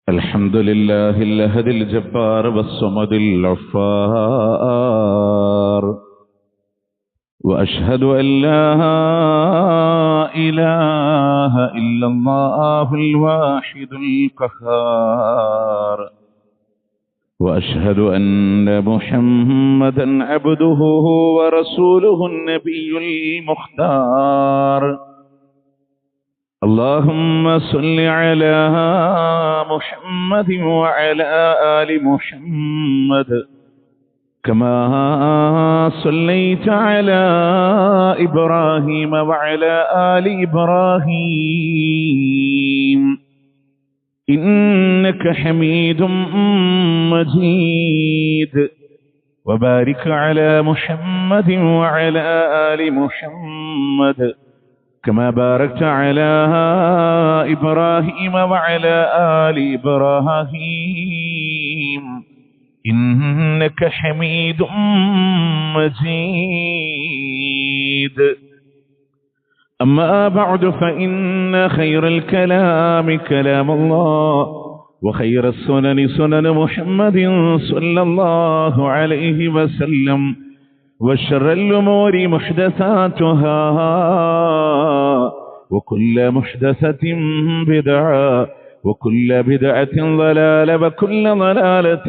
الحمد لله الأحد الجبار والصمد الغفار، وأشهد أن لا إله إلا الله الواحد القهار، وأشهد أن محمدا عبده ورسوله النبي المختار. اللهم صل على محمد وعلى آل محمد كما صليت على إبراهيم وعلى آل إبراهيم إنك حميد مجيد. وبارك على محمد وعلى آل محمد كما باركت على إبراهيم وعلى آل إبراهيم إنك حميد مجيد. أما بعد، فإن خير الكلام كلام الله، وخير السنن سنن محمد صلى الله عليه وسلم، وشر الأمور محدثاتها، وكل محدثة بدعة، وكل بدعة ضلالة، وكل ضلالة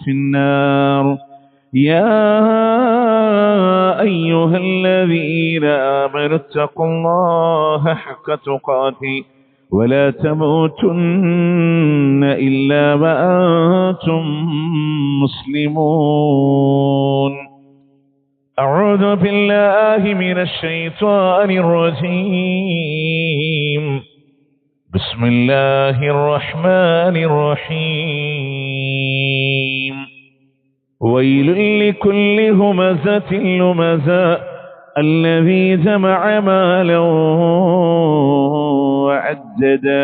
في النار. يا أيها الذين آمنوا اتقوا الله حق تقاته ولا تموتن إلا وأنتم مسلمون. أعوذ بالله من الشيطان الرجيم. بسم الله الرحمن الرحيم. ويل لكل همزة لمزة الذي جمع مالا وعدده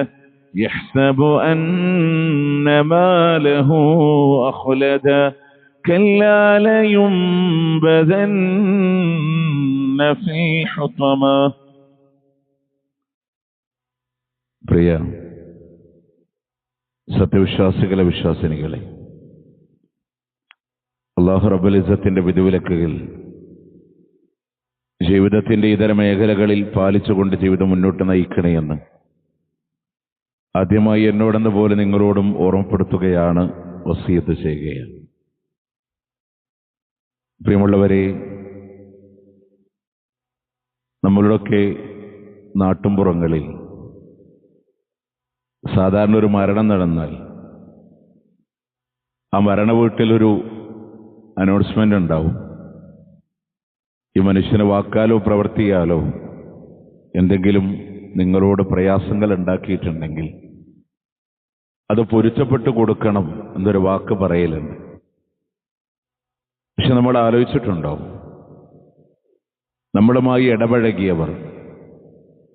يحسب أن ماله أخلده كلا لينبذن في الحطمة. പ്രിയ സത്യവിശ്വാസികളെ, വിശ്വാസിനികളെ, അല്ലാഹു റബ്ബുൽ ഇസ്സത്തിന്റെ വിധിവിലക്കുകൾ ജീവിതത്തിന്റെ ഇതര മേഖലകളിൽ പാലിച്ചുകൊണ്ട് ജീവിതം മുന്നോട്ട് നയിക്കണമെന്ന് ആദ്യമായി എന്നോടെന്ന പോലെ നിങ്ങളോടും ഓർമ്മപ്പെടുത്തുകയാണ്, വസിയത്ത് ചെയ്യുകയാണ്. പ്രിയമുള്ളവരെ, നമ്മളുടെയൊക്കെ നാട്ടുംപുറങ്ങളിൽ സാധാരണ ഒരു മരണം നടന്നാൽ ആ മരണ വീട്ടിലൊരു അനൗൺസ്മെന്റ് ഉണ്ടാവും. ഈ മനുഷ്യന് വാക്കാലോ പ്രവർത്തിയാലോ എന്തെങ്കിലും നിങ്ങളോട് പ്രയാസങ്ങൾ ഉണ്ടാക്കിയിട്ടുണ്ടെങ്കിൽ അത് പൊരുത്തപ്പെട്ട് കൊടുക്കണം എന്നൊരു വാക്ക് പറയലുണ്ട്. പക്ഷെ നമ്മൾ ആലോചിച്ചിട്ടുണ്ടോ, നമ്മളുമായി ഇടപഴകിയവർ,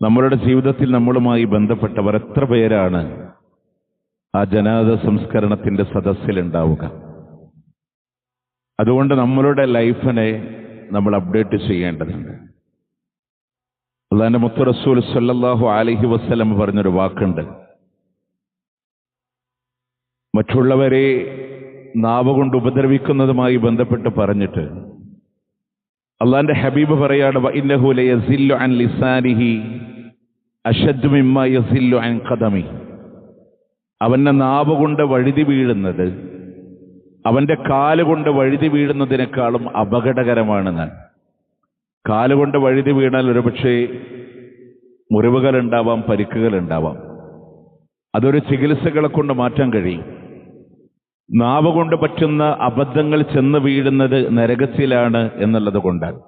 നമ്മളുടെ ജീവിതത്തിൽ നമ്മളുമായി ബന്ധപ്പെട്ടവർ എത്ര പേരാണ് ആ ജനാദ സംസ്കരണത്തിന്റെ സദസ്സിലുണ്ടാവുക? അതുകൊണ്ട് നമ്മളുടെ ലൈഫിനെ നമ്മൾ അപ്ഡേറ്റ് ചെയ്യേണ്ടതുണ്ട്. അല്ലാഹുവിന്റെ മുത്ത് റസൂൽ സല്ലല്ലാഹു അലൈഹി വസല്ലം പറഞ്ഞൊരു വാക്കുണ്ട്, മറ്റുള്ളവരെ നാവ് കൊണ്ട് ഉപദ്രവിക്കുന്നതുമായി ബന്ധപ്പെട്ട് പറഞ്ഞിട്ട് അള്ളാന്റെ ഹബീബ് പറയാണ്, വഇന്നഹു ലയസില്ലു അൻ ലിസാനിഹി അശദ്ദു മിമ്മാ യസില്ലു അൻ ഖദമി. അവന്റെ നാവ് കൊണ്ട് വഴുതി വീഴുന്നത് അവന്റെ കാലുകൊണ്ട് വഴുതി വീഴുന്നതിനേക്കാളും അപകടകരമാണെന്ന്. കാലുകൊണ്ട് വഴുതി വീണാൽ ഒരുപക്ഷെ മുറിവുകൾ ഉണ്ടാവാം, പരിക്കുകൾ ഉണ്ടാവാം. അതൊരു ചികിത്സകളെ കൊണ്ട് മാറ്റാൻ കഴിയും. നാവ് കൊണ്ട് പറ്റുന്ന അബദ്ധങ്ങൾ ചെന്ന് വീഴുന്നത് നരകത്തിലാണ് എന്നുള്ളത് കൊണ്ടാണ്.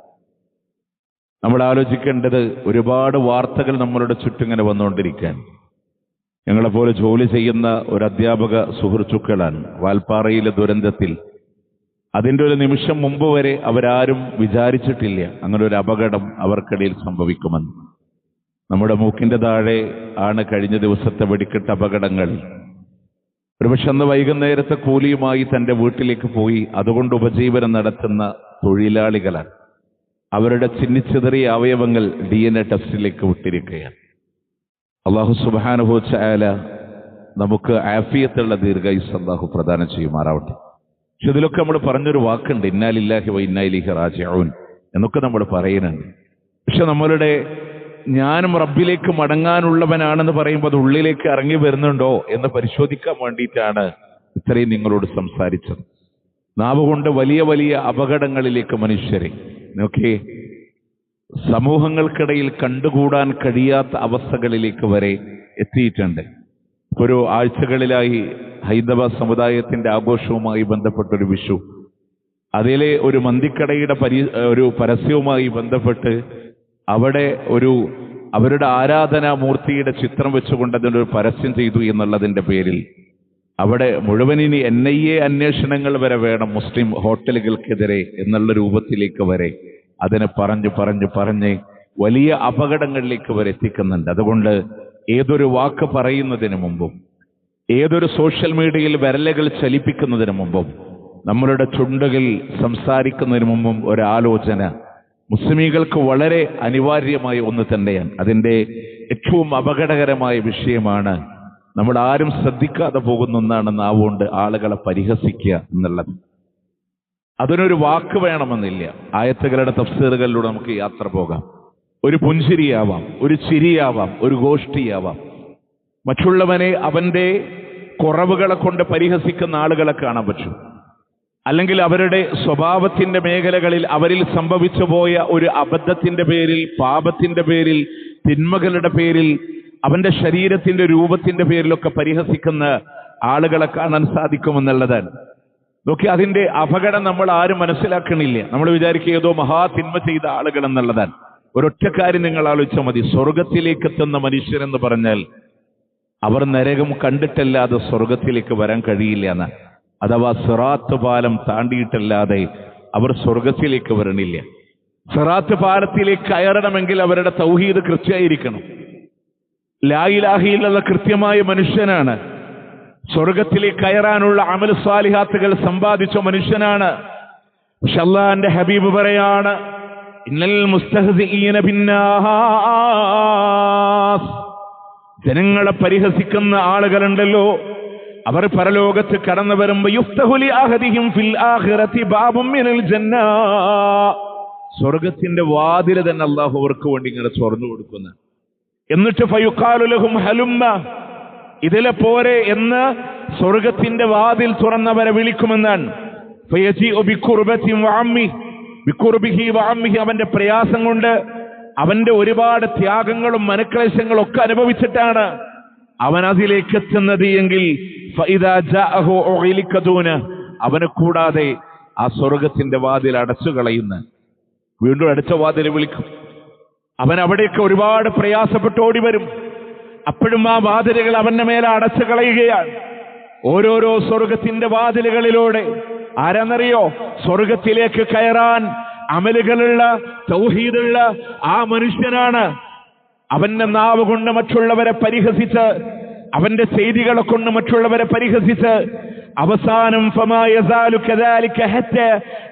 നമ്മൾ ആലോചിക്കേണ്ടത്, ഒരുപാട് വാർത്തകൾ നമ്മളുടെ ചുറ്റിങ്ങനെ വന്നുകൊണ്ടിരിക്കാൻ. ഞങ്ങളെപ്പോലെ ജോലി ചെയ്യുന്ന ഒരു അധ്യാപക സുഹൃത്തുക്കളാണ് വാൽപ്പാറയിലെ ദുരന്തത്തിൽ. അതിൻ്റെ ഒരു നിമിഷം മുമ്പ് വരെ അവരാരും വിചാരിച്ചിട്ടില്ല അങ്ങനെ ഒരു അപകടം അവർക്കിടയിൽ സംഭവിക്കുമെന്ന്. നമ്മുടെ മൂക്കിന്റെ താഴെ ആണ് കഴിഞ്ഞ ദിവസത്തെ വെടിക്കെട്ട് അപകടങ്ങൾ. ഒരുപക്ഷെ അന്ന് വൈകുന്നേരത്തെ കൂലിയുമായി തൻ്റെ വീട്ടിലേക്ക് പോയി അതുകൊണ്ട് ഉപജീവനം നടത്തുന്ന തൊഴിലാളികളാണ്. അവരുടെ ചിന്നിച്ചിതറിയ അവയവങ്ങൾ DNA ടെസ്റ്റിലേക്ക് വിട്ടിരിക്കുകയാണ്. അല്ലാഹു സുബ്ഹാനഹു വ തആല നമുക്ക് ആഫിയത്തുള്ള ദീർഘായുസ് അല്ലാഹു പ്രദാനം ചെയ്യുമാറാവട്ടെ. പക്ഷെ ഇതിലൊക്കെ നമ്മൾ പറഞ്ഞൊരു വാക്കുണ്ട്, ഇന്നാ ലില്ലാഹി വ ഇന്നാ ഇലൈഹി റാജിഊൻ എന്നൊക്കെ നമ്മൾ പറയുന്നുണ്ട്. പക്ഷെ നമ്മളുടെ ഞാനും റബ്ബിലേക്ക് മടങ്ങാനുള്ളവനാണെന്ന് പറയുമ്പോൾ അത് ഉള്ളിലേക്ക് ഇറങ്ങി വരുന്നുണ്ടോ എന്ന് പരിശോധിക്കാൻ വേണ്ടിയിട്ടാണ് ഇത്രയും നിങ്ങളോട് സംസാരിച്ചത്. നാവ് കൊണ്ട് വലിയ വലിയ അപകടങ്ങളിലേക്ക് മനുഷ്യരെ നോക്കിയേ, സമൂഹങ്ങൾക്കിടയിൽ കണ്ടുകൂടാൻ കഴിയാത്ത അവസ്ഥകളിലേക്ക് വരെ എത്തിയിട്ടുണ്ട്. ഒരു ആഴ്ചകളിലായി ഹൈന്ദവ സമുദായത്തിന്റെ ആഘോഷവുമായി ബന്ധപ്പെട്ടൊരു വിഷു, അതിലെ ഒരു മന്തിക്കടയുടെ ഒരു പരസ്യവുമായി ബന്ധപ്പെട്ട് അവിടെ അവരുടെ ആരാധനാമൂർത്തിയുടെ ചിത്രം വെച്ചുകൊണ്ട് അതിനൊരു പരസ്യം ചെയ്തു എന്നുള്ളതിന്റെ പേരിൽ അവിടെ മുഴുവനിനി NIA അന്വേഷണങ്ങൾ വരെ വേണം മുസ്ലിം ഹോട്ടലുകൾക്കെതിരെ എന്നുള്ള രൂപത്തിലേക്ക് വരെ അതിനെ പറഞ്ഞ് വലിയ അപകടങ്ങളിലേക്ക് വരെ എത്തിക്കുന്നുണ്ട്. അതുകൊണ്ട് ഏതൊരു വാക്ക് പറയുന്നതിന് മുമ്പും ഏതൊരു സോഷ്യൽ മീഡിയയിൽ വിരലുകൾ ചലിപ്പിക്കുന്നതിന് മുമ്പും നമ്മളുടെ ചുണ്ടുകൾ സംസാരിക്കുന്നതിന് മുമ്പും ഒരാലോചന മുസ്ലിമീകൾക്ക് വളരെ അനിവാര്യമായ ഒന്ന് തന്നെയാണ്. അതിൻ്റെ ഏറ്റവും അപകടകരമായ വിഷയമാണ് നമ്മൾ ആരും ശ്രദ്ധിക്കാതെ പോകുന്ന ഒന്നാണ് നാവുകൊണ്ട് ആളുകളെ പരിഹസിക്കുക എന്നുള്ളത്. അതിനൊരു വാക്ക് വേണമെന്നില്ല. ആയത്തുകളുടെ തഫ്സീറുകളിലൂടെ നമുക്ക് യാത്ര പോകാം. ഒരു പുഞ്ചിരിയാവാം, ഒരു ചിരിയാവാം, ഒരു ഗോഷ്ഠിയാവാം. മറ്റുള്ളവനെ അവന്റെ കുറവുകളെ കൊണ്ട് പരിഹസിക്കുന്ന ആളുകളെ കാണാൻ പറ്റും. അല്ലെങ്കിൽ അവരുടെ സ്വഭാവത്തിന്റെ മേഖലകളിൽ അവരിൽ സംഭവിച്ചു പോയ ഒരു അബദ്ധത്തിന്റെ പേരിൽ, പാപത്തിന്റെ പേരിൽ, തിന്മകളുടെ പേരിൽ, അവന്റെ ശരീരത്തിന്റെ രൂപത്തിന്റെ പേരിലൊക്കെ പരിഹസിക്കുന്ന ആളുകളെ കാണാൻ സാധിക്കുമെന്നുള്ളതാണ്. നോക്കി, അതിന്റെ അപകടം നമ്മൾ ആരും മനസ്സിലാക്കണില്ല. നമ്മൾ വിചാരിക്കുക ഏതോ മഹാതിന്മ ചെയ്ത ആളുകൾ എന്നുള്ളതാണ്. ഒരൊറ്റ കാര്യം നിങ്ങൾ ആലോചിച്ചാൽ മതി. സ്വർഗത്തിലേക്ക് എത്തുന്ന മനുഷ്യരെന്ന് പറഞ്ഞാൽ അവർ നരകം കണ്ടിട്ടല്ലാതെ സ്വർഗത്തിലേക്ക് വരാൻ കഴിയില്ല എന്ന്. അഥവാ സിറാത്ത് പാലം താണ്ടിയിട്ടല്ലാതെ അവർ സ്വർഗത്തിലേക്ക് വരണില്ല. സിറാത്ത് പാലത്തിലേക്ക് കയറണമെങ്കിൽ അവരുടെ തൗഹീദ് കൃത്യമായിരിക്കണം. ലാ ഇലാഹ ഇല്ലല്ലാഹ് കൃത്യമായ മനുഷ്യനാണ്. സ്വർഗത്തിലേക്ക് കയറാനുള്ള അമൽ സ്വാലിഹാത്തുകൾ സമ്പാദിച്ച മനുഷ്യനാണ്. പക്ഷെ അല്ലാഹുവിന്റെ ഹബീബ് പറയാണ്, ഇന്നൽ മുസ്തഹ്സിഈന ബിന്നാസ്, ജനങ്ങളെ പരിഹസിക്കുന്ന ആളുകളുണ്ടല്ലോ, അവർ പരലോകത്ത് കടന്നു വരുമ്പോ യുഫ്തഹു ലി അഹദിഹിം ഫിൽ ആഖിറതി ബാബും മിനൽ ജന്ന, സ്വർഗത്തിന്റെ വാതിൽ തന്നെ അല്ലാഹു അവർക്ക് വേണ്ടി ഇങ്ങനെ തുറന്നു കൊടുക്കുന്ന. എന്നിട്ട് ഫയുഖാലു ലഹും ഹലുമ്മ, ഇതിലെ പോരെ എന്ന് സ്വർഗത്തിന്റെ വാതിൽ തുറന്നവരെ വിളിക്കുമെന്നാണ്. ഫയജീഉ ബിഖുർബതി വഅമ്മി ബിഖുർബിഹി വഅമ്മിഹി, അവന്റെ പ്രയാസം കൊണ്ട് അവന്റെ ഒരുപാട് ത്യാഗങ്ങളും മനക്ലേശങ്ങളും ഒക്കെ അനുഭവിച്ചിട്ടാണ് അവൻ അതിലേക്ക് എത്തുന്നത് എങ്കിൽ ഫഇദാ ജാഅഹു ഉഗിലിക ദൂന, അവനെ കൂടാതെ ആ സ്വർഗത്തിന്റെ വാതിൽ അടച്ചു കളയുന്ന, വീണ്ടും അടച്ച വാതിൽ വിളിക്കും. അവൻ അവിടേക്ക് ഒരുപാട് പ്രയാസപ്പെട്ട് ഓടി വരും. അപ്പോഴും ആ വാതിലുകൾ അവന്റെ മേലെ അടച്ചു കളയുകയാണ്. ഓരോരോ സ്വർഗത്തിന്റെ വാതിലുകളിലൂടെ ആരാന്നറിയോ? സ്വർഗത്തിലേക്ക് കയറാൻ അമലുകളുള്ള, തൗഹീദുള്ള ആ മനുഷ്യനാണ്. അവന്റെ നാവ് കൊണ്ട് മറ്റുള്ളവരെ പരിഹസിച്ച്, അവന്റെ ചെയ്തികളെ കൊണ്ട് മറ്റുള്ളവരെ പരിഹസിച്ച് അവസാനം ഫമാ യസാലു കദാലിക ഹത്താ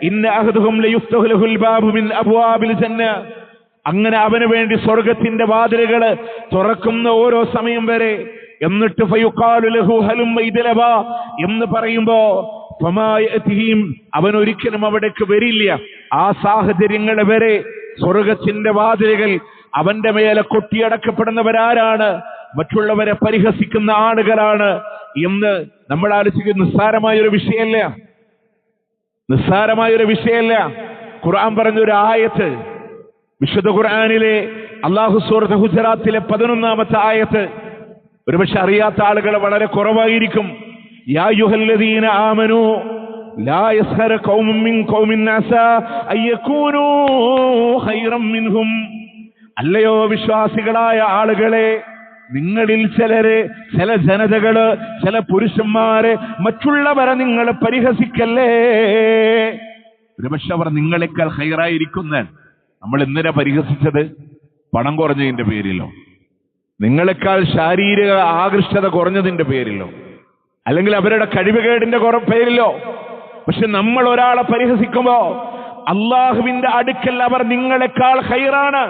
ഇന്ന അഹദുഹും ലയുഫ്തഹു ലഹുൽ ബാബു മിൻ അബ്വാബിൽ ജന്ന, അങ്ങനെ അവന് വേണ്ടി സ്വർഗത്തിന്റെ വാതിലുകൾ തുറക്കുന്ന ഓരോ സമയം വരെ. എന്നിട്ട് ഫയുഖാലു ലഹു ഹലുമ്മ ഇദ്ലബാ എന്ന് പറയുമ്പോ ഫമാ യഅതിഹിം, അവൻ ഒരിക്കലും അവിടേക്ക് വരില്ല. ആ സാഹചര്യങ്ങൾ വരെ സ്വർഗത്തിന്റെ വാതിലുകൾ അവന്റെ മേലെ കൊട്ടിയടക്കപ്പെടുന്നവരാരാണ്? മറ്റുള്ളവരെ പരിഹസിക്കുന്ന ആളുകളാണ് എന്ന് നമ്മൾ ആലോചിക്കുന്ന നിസ്സാരമായൊരു വിഷയമല്ല, നിസ്സാരമായൊരു വിഷയമല്ല. ഖുർആൻ പറഞ്ഞൊരു ആയത്ത്, വിശുദ്ധ ഖുർആനിലെ അല്ലാഹു സൂറത്ത് ഹുജറാത്തിലെ 11ാമത്തെ ആയത്ത് ഒരുപക്ഷെ അറിയാത്ത ആളുകൾ വളരെ കുറവായിരിക്കും. യാ അയ്യുഹല്ലദീന ആമനൂ ലാ യസ്ഖറ ഖൗമും മിൻ ഖൗമിൻ അസാ അയ്യകൂനൂ ഖൈറൻ മിൻഹും, അല്ലയോ വിശ്വാസികളായ ആളുകളെ, നിങ്ങളിൽ ചില ജനതകള്, ചില പുരുഷന്മാരെ, മറ്റുള്ളവരെ നിങ്ങൾ പരിഹസിക്കല്ലേ. ഒരുപക്ഷെ അവർ നിങ്ങളെക്കാൾ ഖൈറായിരിക്കുന്ന, നമ്മൾ എന്തിനാ പരിഹസിച്ചത്? പണം കുറഞ്ഞതിന്റെ പേരിലോ, നിങ്ങളെക്കാൾ ശാരീരിക ആകൃഷ്ടത കുറഞ്ഞതിന്റെ പേരിലോ, അല്ലെങ്കിൽ അവരുടെ കഴിവുകേടിന്റെ പേരിലോ. പക്ഷെ നമ്മൾ ഒരാളെ പരിഹസിക്കുമ്പോ അള്ളാഹുവിന്റെ അടുക്കൽ അവർ നിങ്ങളെക്കാൾ ഖൈറാണ്.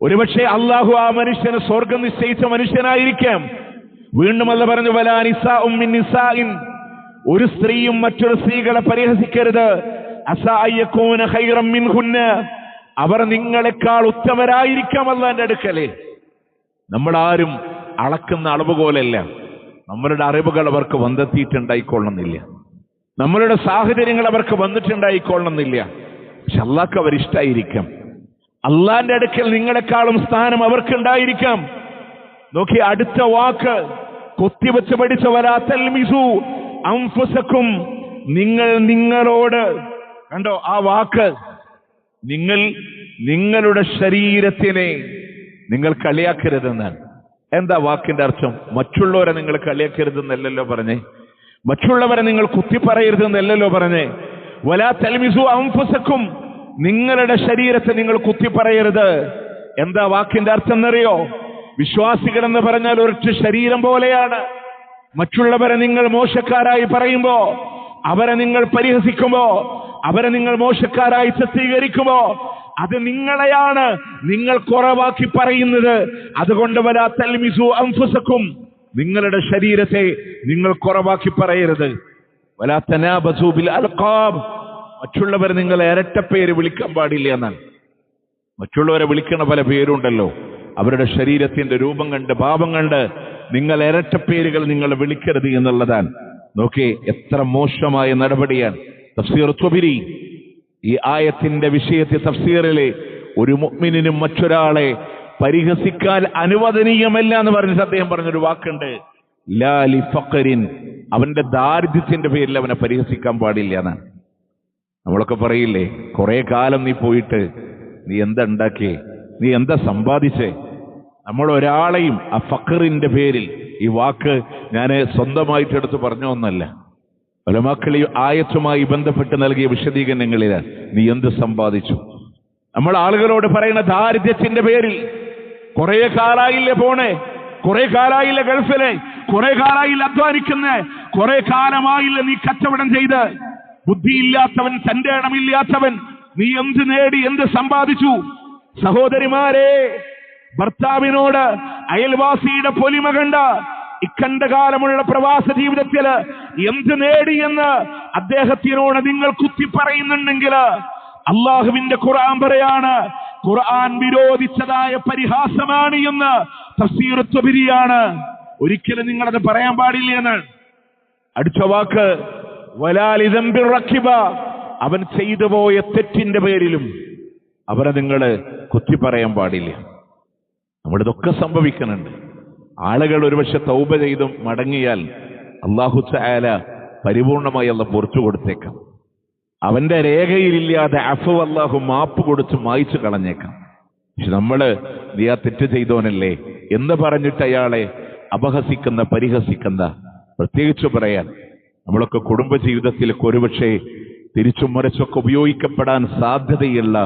ഒരുപക്ഷെ അള്ളാഹു ആ മനുഷ്യന് സ്വർഗം നിശ്ചയിച്ച മനുഷ്യനായിരിക്കാം. വീണ്ടും അല്ലാഹു പറഞ്ഞു, വലാ നിസാഉം മിൻ നിസാഇൻ, ഒരു സ്ത്രീയും മറ്റൊരു സ്ത്രീകളെ പരിഹസിക്കരുത്. അസാ അയ്യകൂന ഖൈറൻ മിൻഹുന്ന, അവർ നിങ്ങളെക്കാൾ ഉത്തമരായിരിക്കാം അല്ലാഹുവിന്റെ അടുക്കലേ. നമ്മളാരും അളക്കുന്ന അളവുകോലല്ല. നമ്മളുടെ അറിവുകൾ അവർക്ക് വന്നെത്തിയിട്ടുണ്ടായിക്കൊള്ളുന്നില്ല, നമ്മളുടെ സാഹചര്യങ്ങൾ അവർക്ക് വന്നിട്ടുണ്ടായിക്കൊള്ളുന്നില്ല. പക്ഷെ അള്ളാഹ്ക്ക് അവരിഷ്ടായിരിക്കാം. അള്ളാന്റെ അടുക്കൽ നിങ്ങളെക്കാളും സ്ഥാനം അവർക്കുണ്ടായിരിക്കാം. നോക്കി, അടുത്ത വാക്ക് കൊത്തിവെച്ച് പഠിച്ച വലാ തൽമിസു അൻഫുസകും, നിങ്ങൾ നിങ്ങളോട്, കണ്ടോ ആ വാക്ക്, നിങ്ങൾ നിങ്ങളുടെ ശരീരത്തിനെ നിങ്ങൾ കളിയാക്കരുതെന്നാണ്. എന്താ വാക്കിന്റെ അർത്ഥം? മറ്റുള്ളവരെ നിങ്ങൾ കളിയാക്കരുതെന്നല്ലല്ലോ പറഞ്ഞേ, മറ്റുള്ളവരെ നിങ്ങൾ കുത്തിപ്പറയരുതെന്നല്ലല്ലോ പറഞ്ഞേ. വലാ തൽമിസു അൻഫുസകും, നിങ്ങളുടെ ശരീരത്തെ നിങ്ങൾ കുത്തിപ്പറയരുത്. എന്താ വാക്കിന്റെ അർത്ഥം എന്നറിയോ? വിശ്വാസികൾ എന്ന് പറഞ്ഞാൽ ഒരൊറ്റ ശരീരം പോലെയാണ്. മറ്റുള്ളവരെ നിങ്ങൾ മോശക്കാരായി പറയുമ്പോ, അവരെ നിങ്ങൾ പരിഹസിക്കുമ്പോ, അവരെ നിങ്ങൾ മോശക്കാരായി ചിത്രീകരിക്കുമ്പോ, അത് നിങ്ങളെയാണ് നിങ്ങൾ കുറവാക്കി പറയുന്നത്. അതുകൊണ്ട് വലാ തൽമിസു അൻഫുസകും, നിങ്ങളുടെ ശരീരത്തെ നിങ്ങൾ കുറവാക്കി പറയരുത്. വലാ തനാബസു ബിൽ അൽഖാബ്, മറ്റുള്ളവരെ നിങ്ങൾ ഇരട്ടപ്പേര് വിളിക്കാൻ പാടില്ല എന്നാണ്. മറ്റുള്ളവരെ വിളിക്കണ പല പേരുണ്ടല്ലോ, അവരുടെ ശരീരത്തിന്റെ രൂപം കണ്ട് ഭാവം കണ്ട് നിങ്ങൾ ഇരട്ടപ്പേരുകൾ നിങ്ങൾ വിളിക്കരുത് എന്നുള്ളതാണ്. നോക്കേ, എത്ര മോശമായ നടപടിയാണ്. തഫ്സീർ ത്വബരി ഈ ആയത്തിന്റെ വിഷയത്തെ തഫ്സീറിലെ ഒരു മുഅ്മിനിനും മറ്റൊരാളെ പരിഹസിക്കാൻ അനുവദനീയമല്ല എന്ന് പറഞ്ഞിട്ട് അദ്ദേഹം പറഞ്ഞൊരു വാക്കുണ്ട്, ലാ ലി ഫഖറിൻ, അവന്റെ ദാരിദ്ര്യത്തിന്റെ പേരിൽ അവനെ പരിഹസിക്കാൻ പാടില്ല എന്നാണ്. നമ്മളൊക്കെ പറയില്ലേ, കുറെ കാലം നീ പോയിട്ട് നീ എന്താ ഉണ്ടാക്കിയേ, നീ എന്താ സമ്പാദിച്ചേ? നമ്മൾ ഒരാളെയും ആ ഫഖറിന്റെ പേരിൽ, ഈ വാക്ക് ഞാൻ സ്വന്തമായിട്ടെടുത്ത് പറഞ്ഞൊന്നല്ല, ഉലമാക്കൾ ഈ ആയത്തുമായി ബന്ധപ്പെട്ട് നൽകിയ വിശദീകരണങ്ങളിലാണ് നീ എന്ത് സമ്പാദിച്ചു. നമ്മൾ ആളുകളോട് പറയുന്ന ദാരിദ്ര്യത്തിന്റെ പേരിൽ, കുറെ കാലായില്ലേ പോണേ, കുറെ കാലായില്ല ഗൾഫിലെ, കുറെ കാലായില്ല അധ്വാനിക്കുന്നേ, കുറെ കാലമായില്ല നീ കച്ചവടം ചെയ്ത്, ബുദ്ധിയില്ലാത്തവൻ, തന്റെ ഇടമില്ലാത്തവൻ, നീ എന്ത് നേടി, എന്ത് സമ്പാദിച്ചു? സഹോദരിമാരെ, ഭർത്താവിനോട് അയൽവാസിയുടെ പൊലിമ കണ്ട ഇക്കണ്ട കാലമുള്ള പ്രവാസ ജീവിതത്തിൽ എന്ത് നേടിയെന്ന് അദ്ദേഹത്തിനോട് നിങ്ങൾ കുത്തി പറയുന്നുണ്ടെങ്കിൽ, അള്ളാഹുവിന്റെ ഖുർആൻ പറയാണ്, ഖുർആൻ വിരോധിച്ചതായ പരിഹാസമാണ് എന്ന് തഫ്സീർ ത്വബരിയാണ്. ഒരിക്കലും നിങ്ങളത് പറയാൻ പാടില്ല എന്നാണ്. അടുത്ത വാക്ക് വലാ ലിദംബി റക്കിബ, അവൻ ചെയ്തു പോയ തെറ്റിന്റെ പേരിലും അവരെ നിങ്ങൾ കുത്തി പറയാൻ പാടില്ല. നമ്മളിതൊക്കെ സംഭവിക്കുന്നുണ്ട്. ആളുകൾ ഒരുപക്ഷെ തൗബ ചെയ്തും മടങ്ങിയാൽ അല്ലാഹു തആല പരിപൂർണമായി അല്ലാഹു പുറത്തു കൊടുത്തേക്കാം. അവന്റെ രേഖയിലില്ലാതെ അഫു അല്ലാഹു മാപ്പ് കൊടുത്ത് മായ്ച്ചു കളഞ്ഞേക്കാം. പക്ഷെ നമ്മള് നീ ആ തെറ്റ് ചെയ്തോനല്ലേ എന്ന് പറഞ്ഞിട്ട് അയാളെ അപഹസിക്കുന്ന, പരിഹസിക്കുന്ന, പ്രത്യേകിച്ച് പറയാൻ നമ്മളൊക്കെ കുടുംബ ജീവിതത്തിലൊക്കെ ഒരുപക്ഷെ തിരിച്ചും മറിച്ചൊക്കെ ഉപയോഗിക്കപ്പെടാൻ സാധ്യതയുള്ള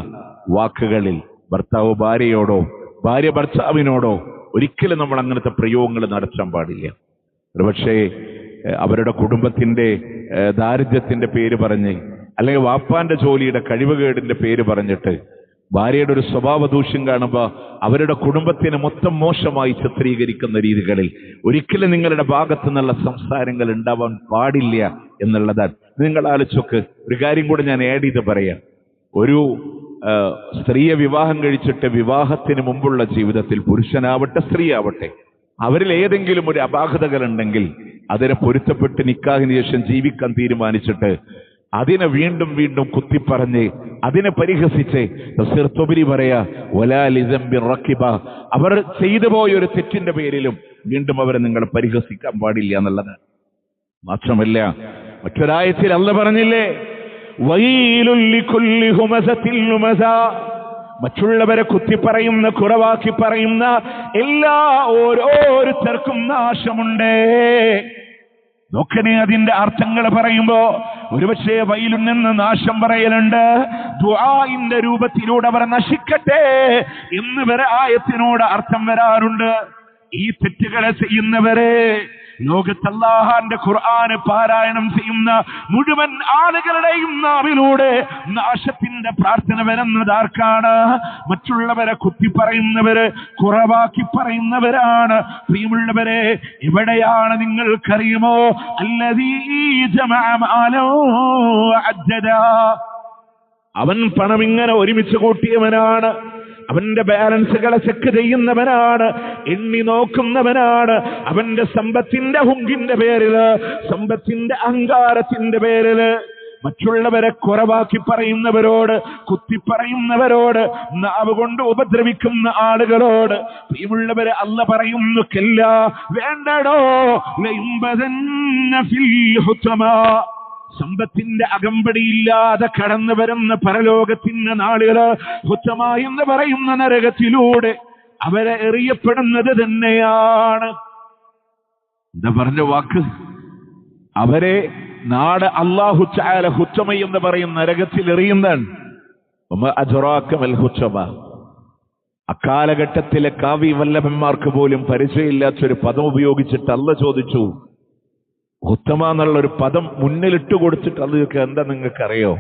വാക്കുകളിൽ ഭർത്താവ് ഭാര്യയോടോ, ഭാര്യ ഭർത്താവിനോടോ ഒരിക്കലും നമ്മൾ അങ്ങനത്തെ പ്രയോഗങ്ങൾ നടത്താൻ പാടില്ല. ഒരുപക്ഷെ അവരുടെ കുടുംബത്തിന്റെ ദാരിദ്ര്യത്തിന്റെ പേര് പറഞ്ഞ്, അല്ലെങ്കിൽ വാപ്പാന്റെ ജോലിയുടെ കഴിവുകേടിന്റെ പേര് പറഞ്ഞിട്ട് ഭാര്യയുടെ ഒരു സ്വഭാവ ദൂഷ്യം കാണുമ്പോൾ അവരുടെ കുടുംബത്തിനെ മൊത്തം മോശമായി ചിത്രീകരിക്കുന്ന രീതികളിൽ ഒരിക്കലും നിങ്ങളുടെ ഭാഗത്തു നിന്നുള്ള സംസാരങ്ങൾ ഉണ്ടാവാൻ പാടില്ല എന്നുള്ളതാണ്. നിങ്ങൾ ആലോചിച്ചൊക്കെ ഒരു കാര്യം കൂടെ ഞാൻ ആഡ് ചെയ്ത് പറയാം. ഒരു സ്ത്രീയെ വിവാഹം കഴിച്ചിട്ട് വിവാഹത്തിന് മുമ്പുള്ള ജീവിതത്തിൽ പുരുഷനാവട്ടെ സ്ത്രീ ആവട്ടെ, അവരിൽ ഏതെങ്കിലും ഒരു അപാകതകൾ ഉണ്ടെങ്കിൽ അതിനെ പൊരുത്തപ്പെട്ട് നിക്കാഹിന് ശേഷം ജീവിക്കാൻ തീരുമാനിച്ചിട്ട് അതിനെ വീണ്ടും വീണ്ടും കുത്തിപ്പറഞ്ഞ് അതിനെ പരിഹസിച്ച് തഫ്സീർ ത്വബരി പറയാ വലാ ലിദംബി റക്കിബ, അവർ ചെയ്തു പോയ ഒരു തെറ്റിന്റെ പേരിലും വീണ്ടും അവരെ നിങ്ങൾ പരിഹസിക്കാൻ പാടില്ല എന്നുള്ളത്. മാത്രമല്ല മറ്റൊരായത്തിൽ അല്ലാഹു പറഞ്ഞില്ലേ, വൈലുൽ ലികുല്ലി ഹുമസത്തിൽ ലുമസാ, മറ്റുള്ളവരെ കുത്തിപ്പറയുന്ന, കുറവാക്കി പറയുന്ന എല്ലാ ഓരോരുത്തർക്കും നാശമുണ്ട്. നോക്കണേ, അതിന്റെ അർത്ഥങ്ങൾ പറയുമ്പോ ഒരുപക്ഷെ വൈലുൻ എന്ന് നാശം പറയലുണ്ട്, ദുആഇന്റെ രൂപത്തിലൂടെ അവർ നശിക്കട്ടെ എന്ന് വരെ ആയത്തിനോട് അർത്ഥം വരാറുണ്ട്. ഈ തെറ്റുകളെ ചെയ്യുന്നവരെ ലോകത്ത് അല്ലാഹുവിന്റെ ഖുർആന് പാരായണം ചെയ്യുന്ന മുഴുവൻ ആളുകളുടെയും നാവിലൂടെ നാശത്തിന്റെ പ്രാർത്ഥന വരുന്നത് ആർക്കാണ്? മറ്റുള്ളവരെ കുത്തി പറയുന്നവര്, കുറവാക്കി പറയുന്നവരാണ്. പ്രിയമുള്ളവരെ, എവിടെയാണ് നിങ്ങൾക്കറിയുമോ? അല്ലദീ ജമഅ മാലോ അജ്ജദാ, അവൻ പണം ഇങ്ങനെ ഒരുമിച്ച് കൂട്ടിയവനാണ്, അവന്റെ ബാലൻസുകളെ ചെക്ക് ചെയ്യുന്നവനാണ്, എണ്ണി നോക്കുന്നവനാണ്. അവന്റെ സമ്പത്തിന്റെ ഹുങ്കിന്റെ പേരില്, സമ്പത്തിന്റെ അഹങ്കാരത്തിന്റെ പേരില് മറ്റുള്ളവരെ കുറവാക്കി പറയുന്നവരോട്, കുത്തിപ്പറയുന്നവരോട്, നാവ് കൊണ്ട് ഉപദ്രവിക്കുന്ന ആളുകളോട് പ്രിയമുള്ളവരെ അല്ലാഹു പറയുന്നു, കല്ലാ, വേണ്ടടോ, ലയുംബദന്ന ഫിൽ ഹുതമാ, സമ്പത്തിന്റെ അകമ്പടിയില്ലാതെ കടന്നു വരുന്ന പരലോകത്തിന്റെ നാളുകള് ഹുതമ എന്ന് പറയുന്ന നരകത്തിലൂടെ അവരെ എറിയപ്പെടുന്നത് തന്നെയാണ്. എന്താ പറഞ്ഞ വാക്ക്? അവരെ നാട് അല്ലാഹു തആല ഹുതമ എന്ന് പറയുന്ന നരകത്തിൽ എറിയുന്നതാണ്. അക്കാലഘട്ടത്തിലെ കാവി വല്ലഭന്മാർക്ക് പോലും പരിചയമില്ലാത്തൊരു പദം ഉപയോഗിച്ചിട്ട് അല്ലാഹു ചോദിച്ചു, ഹുത്തമ എന്നുള്ളൊരു പദം മുന്നിലിട്ട് കൊടുത്തിട്ട് അതൊക്കെ എന്താ നിങ്ങൾക്കറിയോ?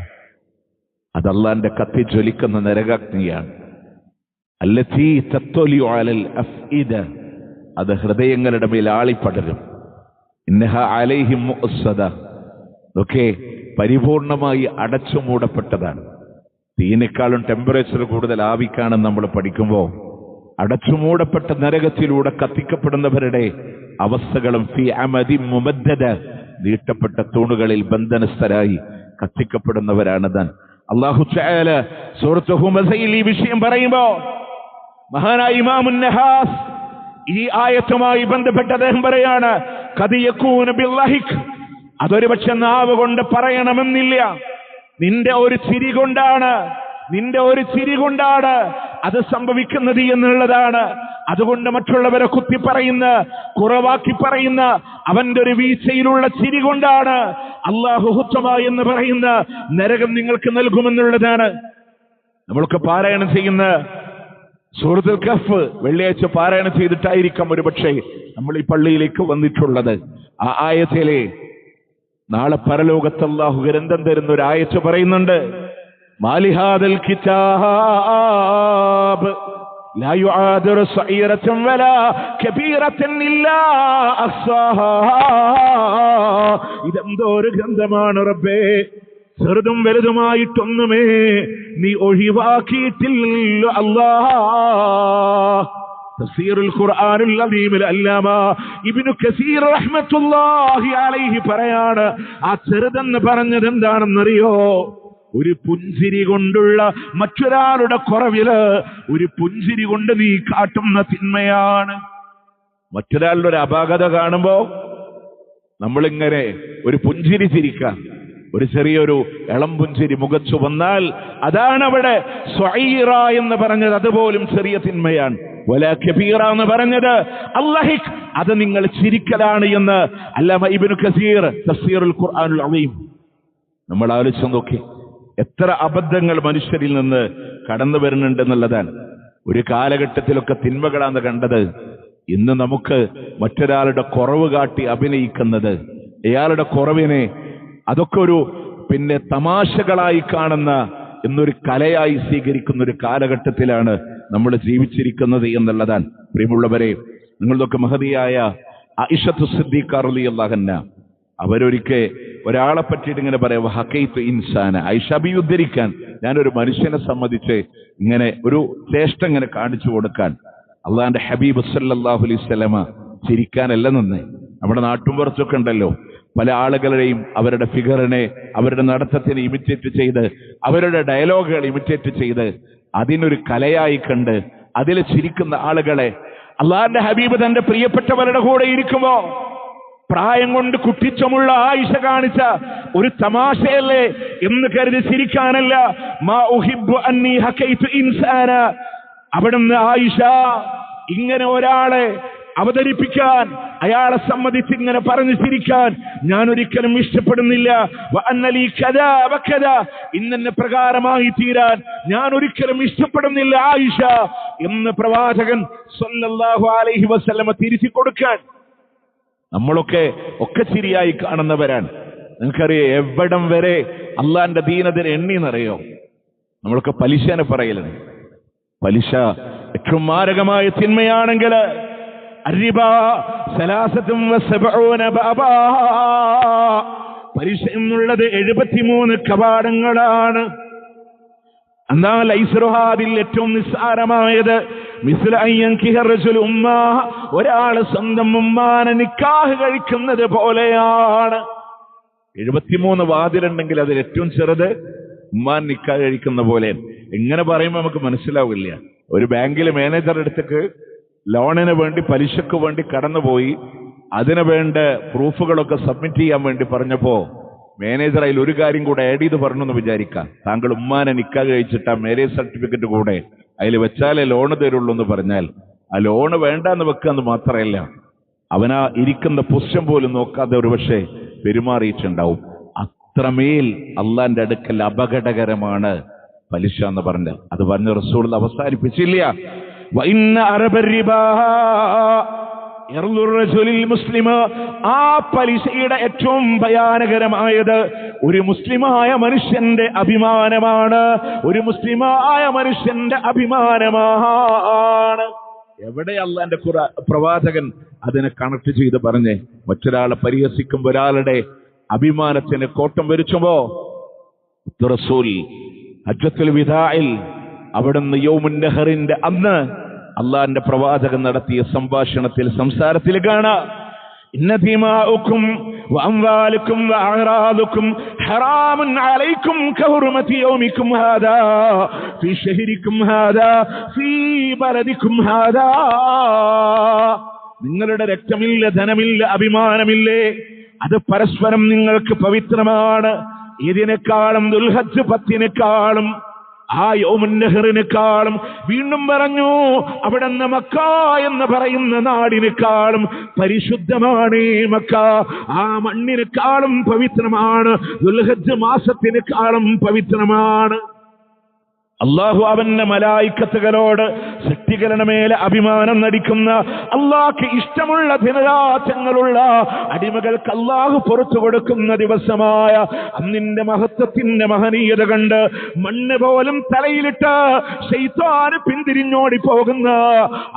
അത് അല്ലാഹുവിന്റെ കത്തി ജ്വലിക്കുന്ന നരകാഗ്നിയാണ്. അല്ലതീ തത്വലിഉ അലൽ അഫ്ഇദ, അത് ഹൃദയങ്ങളുടെ മേൽ ആളിപ്പടരും. ഇന്നഹ അലൈഹിം മുഅസ്സദ, ഒക്കെ പരിപൂർണമായി അടച്ചു മൂടപ്പെട്ടതാണ്. തീനേക്കാളും ടെമ്പറേച്ചർ കൂടുതൽ ആവിക്കാണെന്ന് നമ്മൾ പഠിക്കുമ്പോൾ അടച്ചുമൂടപ്പെട്ട നരകത്തിലൂടെ കത്തിക്കപ്പെടുന്നവരുടെ അവസ്ഥകളും ഫി അമദി മുമദ്ദദ, നീട്ടപ്പെട്ട തൂണുകളിൽ ബന്ധനസ്ഥരായി കത്തിക്കപ്പെടുന്നവരാണ് താൻ. അല്ലാഹു തആല സൂറത്ത് ഹുമസയിൽ ഈ വിഷയം പറയുമ്പോൾ മഹാനായ ഇമാമുൻ നഹാസ് ഈ ആയത്തുമായി ബന്ധപ്പെട്ട് അദ്ദേഹം പറയാണ്, ഖദ് യകൂന ബില്ലഹിക്, അതൊരു പക്ഷെ നാവ് കൊണ്ട് പറയണമെന്നില്ല, നിന്റെ ഒരു ചിരി കൊണ്ടാണ്, നിന്റെ ഒരു ചിരി കൊണ്ടാണ് അത് സംഭവിക്കുന്നത് എന്നുള്ളതാണ്. അതുകൊണ്ട് മറ്റുള്ളവരെ കുത്തി പറയുന്ന, കുറവാക്കി പറയുന്ന അവന്റെ ഒരു വീഴ്ചയിലുള്ള ചിരി കൊണ്ടാണ് അല്ലാഹു ഹുതമ എന്ന് പറയുന്ന നരകം നിങ്ങൾക്ക് നൽകുമെന്നുള്ളതാണ്. നമ്മൾക്ക് പാരായണം ചെയ്യുന്ന സൂറത്തുൽ കഹ്ഫ് വെള്ളിയാഴ്ച പാരായണം ചെയ്തിട്ടായിരിക്കാം ഒരു പക്ഷേ നമ്മൾ ഈ പള്ളിയിലേക്ക് വന്നിട്ടുള്ളത്. ആ ആയത്തിലെ നാളെ പരലോകത്ത് അല്ലാഹു ഗ്രന്ഥം തരുന്ന ഒരു ആയത്ത് പറയുന്നുണ്ട്, മാലിഹാദൽ കിതാബ് ലാ യുആദിറു സഈറതൻ വലാ കബീറതൻ ഇല്ലാ അഹ്സാഹാ. ഇതെന്തോ ഒരു ഗ്രന്ഥമാണ് റബ്ബേ, ചെറുതും വലുതുമായിട്ടൊന്നുമേ നീ ഒഴിവാക്കിയിട്ടില്ല അല്ലാഹ്. തഫ്സീറുൽ ഖുർആനുൽ അദീമിൽ അല്ലാമ ഇബ്നു കസീർ റഹ്മത്തുള്ളാഹി അലൈഹി പറയാണ്, ആ ചെറുതെന്ന് പറഞ്ഞത് എന്താണെന്നറിയോ? ഒരു പുഞ്ചിരി കൊണ്ടുള്ള മറ്റൊരാളുടെ കുറവില് ഒരു പുഞ്ചിരി കൊണ്ട് നീ കാട്ടുന്ന തിന്മയാണ്. മറ്റൊരാളുടെ ഒരു അപാകത കാണുമ്പോ നമ്മളിങ്ങനെ ഒരു പുഞ്ചിരി ചിരിക്കാം, ഒരു ചെറിയൊരു ഇളം പുഞ്ചിരി മുഖച്ചു വന്നാൽ അതാണ് അവിടെ സ്വഈറ എന്ന് പറഞ്ഞത്, അതുപോലും ചെറിയ തിന്മയാണ്. വലാ കബീറ എന്ന് പറഞ്ഞത് അല്ലാഹിക്, അത് നിങ്ങൾ ചിരിക്കലാണ് എന്ന് അല്ലാമ ഇബ്നു കസീർ തഫ്സീറുൽ ഖുർആനുൽ അദീം. നമ്മൾ ആലോചിച്ച് നോക്കി, എത്ര അബദ്ധങ്ങൾ മനുഷ്യരിൽ നിന്ന് കടന്നു വരുന്നുണ്ടെന്നുള്ളതാണ്. ഒരു കാലഘട്ടത്തിലൊക്കെ തിന്മകളാണ് കണ്ടത്. ഇന്ന് നമുക്ക് മറ്റൊരാളുടെ കുറവ് കാട്ടി അഭിനയിക്കുന്നത്, അയാളുടെ കുറവിനെ അതൊക്കെ ഒരു തമാശകളായി കാണുന്ന എന്നൊരു കലയായി സ്വീകരിക്കുന്ന ഒരു കാലഘട്ടത്തിലാണ് നമ്മൾ ജീവിച്ചിരിക്കുന്നത് എന്നുള്ളതാണ്. പ്രിയമുള്ളവരെ, നിങ്ങളൊക്കെ മഹതിയായ ആയിഷത്തു സിദ്ദീഖ റളിയല്ലാഹു അൻഹ അവരൊരിക്കൽ ഒരാളെ പറ്റിയിട്ട് ഇങ്ങനെ പറയാം, ഹഖൈതു ഇൻസാന, ആയിഷ ബി ഉദ്ധരിക്കാൻ, ഞാനൊരു മനുഷ്യനെ സംബന്ധിച്ച് ഇങ്ങനെ ഒരു ചേഷ്ട ഇങ്ങനെ കാണിച്ചു കൊടുക്കാൻ. അള്ളാന്റെ ഹബീബ് സല്ലല്ലാഹു അലൈഹി വസല്ലമ ചിരിക്കാനല്ല നിന്ന്. നമ്മുടെ നാട്ടുമ്പുറത്തൊക്കെ ഉണ്ടല്ലോ പല ആളുകളുടെയും അവരുടെ ഫിഗറിനെ, അവരുടെ നടത്തത്തിനെ ഇമിറ്റേറ്റ് ചെയ്ത്, അവരുടെ ഡയലോഗുകൾ ഇമിറ്റേറ്റ് ചെയ്ത് അതിനൊരു കലയായി കണ്ട് അതിൽ ചിരിക്കുന്ന ആളുകളെ അള്ളാന്റെ ഹബീബ് തന്റെ പ്രിയപ്പെട്ടവരുടെ കൂടെ ഇരിക്കുമ്പോ പ്രായം കൊണ്ട് കുട്ടിച്ചമുള്ള ആയിഷ കാണിച്ച ഒരു തമാശയല്ലേ എന്ന് കരുതി ചിരിക്കാനല്ല. മാ ഉഹിബ്ബു അന്നി ഹഖൈതു ഇൻസാന, അവിടുന്ന് ആയിഷ ഇങ്ങനെ ഒരാളെ അവതരിപ്പിക്കാൻ, അയാളെ സമ്മതിച്ച് ഇങ്ങനെ പറഞ്ഞു ചിരിക്കാൻ ഞാൻ ഒരിക്കലും ഇഷ്ടപ്പെടുന്നില്ല. ഇന്നെ പ്രകാരമായി തീരാൻ ഞാൻ ഒരിക്കലും ഇഷ്ടപ്പെടുന്നില്ല ആയിഷ എന്ന് പ്രവാചകൻ സ്വല്ലല്ലാഹു അലൈഹി വസല്ലമ തിരിച്ചു കൊടുക്കാൻ. നമ്മളൊക്കെ ശരിയായി കാണുന്നവരാണ്. നിങ്ങൾക്കറിയാം എവിടം വരെ അള്ളാന്റെ ദീനത്തിന് എണ്ണിന്നറിയോ? നമ്മളൊക്കെ പലിശനെ പറയലാണ്. പലിശ ഏറ്റവും മാരകമായ തിന്മയാണെങ്കിൽ പലിശ എന്നുള്ളത് 73 കവാടങ്ങളാണ്. എന്നാൽ ഐസ്റുഹാദിൽ ഏറ്റവും നിസ്സാരമായത് ഒരാള് സ്വന്തം ഉമ്മാനെ നിക്കാഹ് കഴിക്കുന്നത് പോലെയാണ്. 73 വാതിലുണ്ടെങ്കിൽ അതിൽ ഏറ്റവും ചെറുത് ഉമ്മാൻ നിക്കാഹ് കഴിക്കുന്ന പോലെ. എങ്ങനെ പറയുമ്പോൾ നമുക്ക് മനസ്സിലാവില്ല. ഒരു ബാങ്കിലെ മാനേജർ അടുത്തേക്ക് ലോണിന് വേണ്ടി പലിശക്ക് വേണ്ടി കടന്നുപോയി അതിന് വേണ്ട പ്രൂഫുകളൊക്കെ സബ്മിറ്റ് ചെയ്യാൻ വേണ്ടി പറഞ്ഞപ്പോ മാനേജർ അതിൽ ഒരു കാര്യം കൂടെ ആഡ് ചെയ്ത് പറഞ്ഞു എന്ന് വിചാരിക്കാം. താങ്കൾ ഉമ്മാനെ നിക്കാഹ് കഴിച്ചിട്ട് ആ മാരേജ് സർട്ടിഫിക്കറ്റ് കൂടെ അതിൽ വെച്ചാലേ ലോണ് തരുള്ളൂ എന്ന് പറഞ്ഞാൽ ആ ലോണ് വേണ്ടെന്ന് വെക്കാന്ന് മാത്രമല്ല, അവനാ ഇരിക്കുന്ന പൊസിഷൻ പോലും നോക്കാതെ ഒരു പക്ഷേ പെരുമാറിയിട്ടുണ്ടാവും. അത്രമേൽ അള്ളാന്റെ അടുക്കൽ അപകടകരമാണ് പലിശ എന്ന് പറഞ്ഞാൽ. അത് പറഞ്ഞ റസൂൽ അവസാനിപ്പിച്ചില്ല. ആ പലിശയുടെ ഏറ്റവും ഭയാനകരമായത് ഒരു മുസ്ലിമായ മനുഷ്യന്റെ അഭിമാനമാണ്. ഒരു മുസ്ലിമായ മനുഷ്യന്റെ അഭിമാനമാണ്. എവിടെ അള്ളാന്റെ പ്രവാചകൻ അതിനെ കണക്ട് ചെയ്ത് പറഞ്ഞേ? മറ്റൊരാളെ പരിഹസിക്കുമ്പോ ഒരാളുടെ അഭിമാനത്തിന് കോട്ടം വരുത്തുമ്പോ റസൂൽ ഹജ്ജത്തുൽ വിദാഇൽ അവിടുന്ന് യൗമുൻ നഹറിന്റെ അന്ന് അള്ളാന്റെ പ്രവാചകൻ നടത്തിയ സംഭാഷണത്തിൽ സംസാരത്തിൽ കാണാം, ഇന്ന ദിമാഉക്കും വഅംവാലുക്കും വഅറാദുക്കും ഹറാമുൻ അലൈക്കും കഹുർമതി യൗമിക്കും ഹാദാ ഫീ ശഹരിക്കും ഹാദാ ഫീ ബലദിക്കും ഹാദാ. നിങ്ങളുടെ രക്തമില്ല, ധനമില്ല, അഭിമാനമില്ലേ, അത് പരസ്പരം നിങ്ങൾക്ക് പവിത്രമാണ്. ഇതിനേക്കാളും ദുൽഹജ്ജ് 10-നെക്കാളും ആ യൗമുൻ നഹറിനെക്കാളും, വീണ്ടും പറഞ്ഞു അവിടുന്ന് മക്ക എന്ന് പറയുന്ന നാടിനേക്കാളും പരിശുദ്ധമാണ് മക്ക. ആ മണ്ണിനേക്കാളും പവിത്രമാണ്. ദുൽഹജ്ജ് മാസത്തിനേക്കാളും പവിത്രമാണ്. അള്ളാഹു അവന്റെ മലായിക്കത്തുകളോട് സൃഷ്ടികളുടെ മേലെ അഭിമാനം നടിക്കുന്ന, അള്ളാഹ്ക്ക് ഇഷ്ടമുള്ള ദിനരാത്രങ്ങളുള്ള അടിമകൾക്ക് അള്ളാഹു പുറത്തു കൊടുക്കുന്ന ദിവസമായ അന്നിന്റെ മഹത്വത്തിന്റെ മഹനീയത കണ്ട് മണ്ണ് പോലും തലയിലിട്ട് ശൈത്താന് പിന്തിരിഞ്ഞോടി പോകുന്ന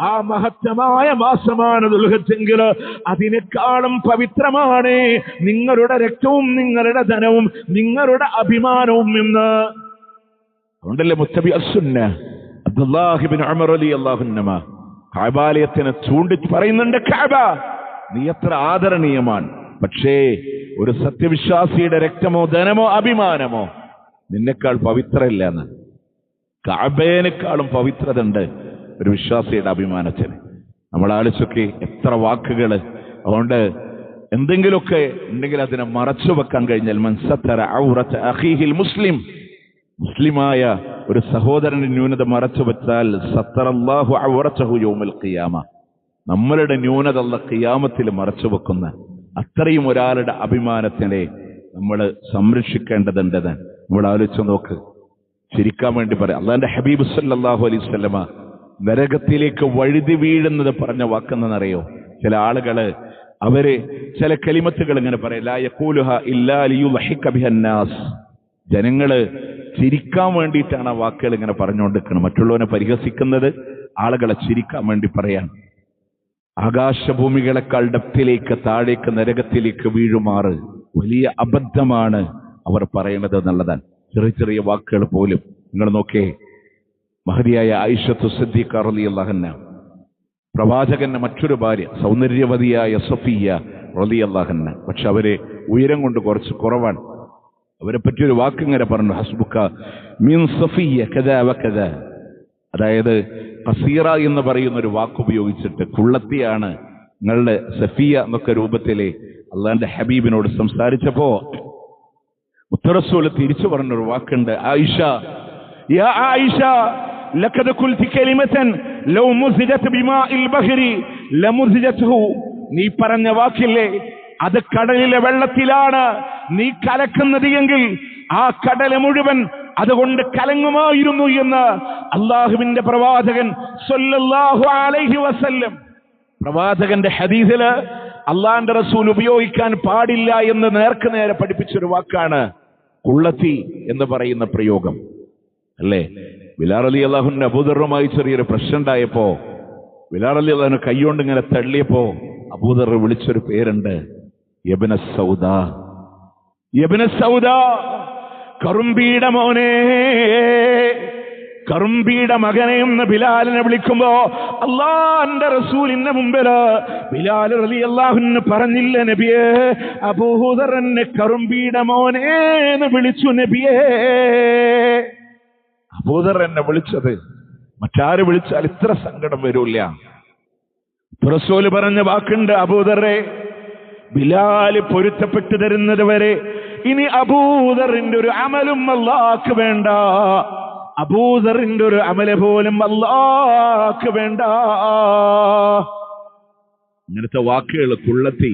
ആ മഹത്തമായ മാസമാണ് ദുൽഹജ്ജെങ്കിൽ അതിനേക്കാളും പവിത്രമാണ് നിങ്ങളുടെ രക്തവും നിങ്ങളുടെ ധനവും നിങ്ങളുടെ അഭിമാനവും എന്ന്. അതുകൊണ്ടല്ലേ മുത്തബി അസ്സുന്ന അബ്ദുല്ലാഹി ഇബ്നു ഉമർ റളിയല്ലാഹു അൻഹുമ കഅബാലയത്തിനെ ചൂണ്ടി പറയുന്നുണ്ട്, കഅബ നീ എത്ര ആദരണീയമാണ്, പക്ഷേ ഒരു സത്യവിശ്വാസിയുടെ രക്തമോ ധനമോ അഭിമാനമോ നിന്നെക്കാൾ പവിത്രമില്ല എന്ന്. കഅബയേക്കാളും പവിത്രത ഉണ്ട് ഒരു വിശ്വാസിയുടെ അഭിമാനത്തിന്. നമ്മൾ ആലോചിച്ചൊക്കെ എത്ര വാക്കുകള്. അതുകൊണ്ട് എന്തെങ്കിലുമൊക്കെ ഉണ്ടെങ്കിൽ അതിനെ മറച്ചു വെക്കാൻ കഴിഞ്ഞാൽ മൻ സത്തറ ഔറത അഖീഹിൽ മുസ്ലിം, മുസ്ലിമായ ഒരു സഹോദരന്റെ ന്യൂനത മറച്ചു വെച്ചാൽ സത്തറല്ലാഹു ഔറതഹു യൗമൽ ഖിയാമ, നമ്മളുടെ ന്യൂനത അല്ലാഹു ഖിയാമത്തിൽ മറച്ചു വെക്കുന്ന അത്രയും ഒരാളുടെ അഭിമാനത്തിനെ നമ്മൾ സംരക്ഷിക്കേണ്ടതുണ്ട്. നമ്മൾ ആലോചിച്ച് നോക്ക്. ചിരിക്കാൻ വേണ്ടി പറയാം, അള്ളാന്റെ ഹബീബ് സല്ലല്ലാഹു അലൈഹി വസല്ലമ നരകത്തിലേക്ക് വഴുതി വീഴുന്നത് പറഞ്ഞ വാക്കെന്നറിയോ? ചില ആളുകള് അവര് ചില കലിമത്തുകൾ ഇങ്ങനെ പറയും, ലാ യഖൂലുഹ ഇല്ലാ ലിയുളഹിക ബിഹന്നാസ്. ജനങ്ങള് ചിരിക്കാൻ വേണ്ടിയിട്ടാണ് ആ വാക്കുകൾ ഇങ്ങനെ പറഞ്ഞുകൊണ്ടിരിക്കുന്നത്. മറ്റുള്ളവനെ പരിഹസിക്കുന്നത് ആളുകളെ ചിരിക്കാൻ വേണ്ടി പറയാൻ. ആകാശഭൂമികളെക്കാൾ ഡെപ്തിലേക്ക്, താഴേക്ക്, നരകത്തിലേക്ക് വീഴുമാറ് വലിയ അബദ്ധമാണ് അവർ പറയുന്നത് എന്നുള്ളതാണ്. ചെറിയ ചെറിയ വാക്കുകൾ പോലും നിങ്ങൾ നോക്കേ. മഹദിയായ ആയിഷത്തു സിദ്ദീഖ റളിയല്ലാഹു അൻഹ, പ്രവാചകന്റെ മറ്റൊരു ഭാര്യ സൗന്ദര്യവതിയായ സഫിയ റളിയല്ലാഹു അൻഹ, പക്ഷെ അവരെ ഉയരം കൊണ്ട് കുറച്ച് കുറവാണ്. അവരെ പറ്റി ഒരു വാക്കിങ്ങനെ പറഞ്ഞു, ഹസ്ബുക മിൻ സഫിയ കദാ വകദാ. അതായത് ഖസീറ എന്ന് പറയുന്ന ഒരു വാക്ക് ഉപയോഗിച്ചിട്ട് കുള്ളത്തിയാണ് നിങ്ങളുടെ സഫിയ എന്നൊക്കെ രൂപത്തിലെ അള്ളാന്റെ ഹബീബിനോട് സംസാരിച്ചപ്പോ മുത്തറസൂൽ തിരിച്ചു പറഞ്ഞൊരു വാക്കുണ്ട്, ആയിഷ യാ ആയിഷ ലഖദ് ഖുൽതി കലിമതൻ ലൗ മുസിജത് ബിമാഇൽ ബഹരി ലമുദ്ജത്ഹു, നീ പറഞ്ഞ വാക്കില്ലേ അത് കടലിലെ വെള്ളത്തിലാണ് നീ കലക്കുന്നത് എങ്കിൽ ആ കടല് മുഴുവൻ അതുകൊണ്ട് കലങ്ങുമായിരുന്നു എന്ന് അള്ളാഹുവിന്റെ പ്രവാചകൻ സ്വല്ലല്ലാഹു അലൈഹി വസല്ലം, പ്രവാചകന്റെ ഹദീസില് അള്ളാന്റെ റസൂൽ ഉപയോഗിക്കാൻ പാടില്ല എന്ന് നേർക്ക് നേരെ പഠിപ്പിച്ചൊരു വാക്കാണ് കുള്ളത്തി എന്ന് പറയുന്ന പ്രയോഗം, അല്ലേ? ബിലാൽ റളിയല്ലാഹുവിന്റെ അബൂദറുമായി ചെറിയൊരു പ്രശ്നം ഉണ്ടായപ്പോ ബിലാൽ റളിയല്ലാഹു കൈകൊണ്ട് ഇങ്ങനെ തള്ളിയപ്പോ അബൂദർ വിളിച്ചൊരു പേരുണ്ട്, യബ്ന സൗദാ, യബ്ന സൗദാ, കറുമ്പീടെ മോനെ, കറുമ്പീടെ മകനെ എന്ന് ബിലാലിനെ വിളിക്കുമ്പോ അള്ളാന്റെ റസൂലിന്റെ മുമ്പില് ബിലാൽ റളിയല്ലാഹു പറഞ്ഞില്ല നബിയേ, അബൂദർ എന്നെ കറുമ്പീടെ മോനെ എന്ന് വിളിച്ചു നബിയേ. അബൂദർ എന്നെ വിളിച്ചത് മറ്റാര് വിളിച്ചാൽ ഇത്ര സങ്കടം വരൂല്ല. റസൂൽ പറഞ്ഞ വാക്കുണ്ട്, അബൂദറെ, ബിലാൽ പൊരുത്തപ്പെട്ടു തരുന്നത് വരെ ഇനി അബൂദറിന്റെ ഒരു അമലും അല്ലാഹ്ക്ക് വേണ്ട, അബൂദറിന്റെ ഒരു അമല് പോലും അല്ലാഹ്ക്ക് വേണ്ട. ഇങ്ങനത്തെ വാക്കുകൾ കുള്ളത്തി,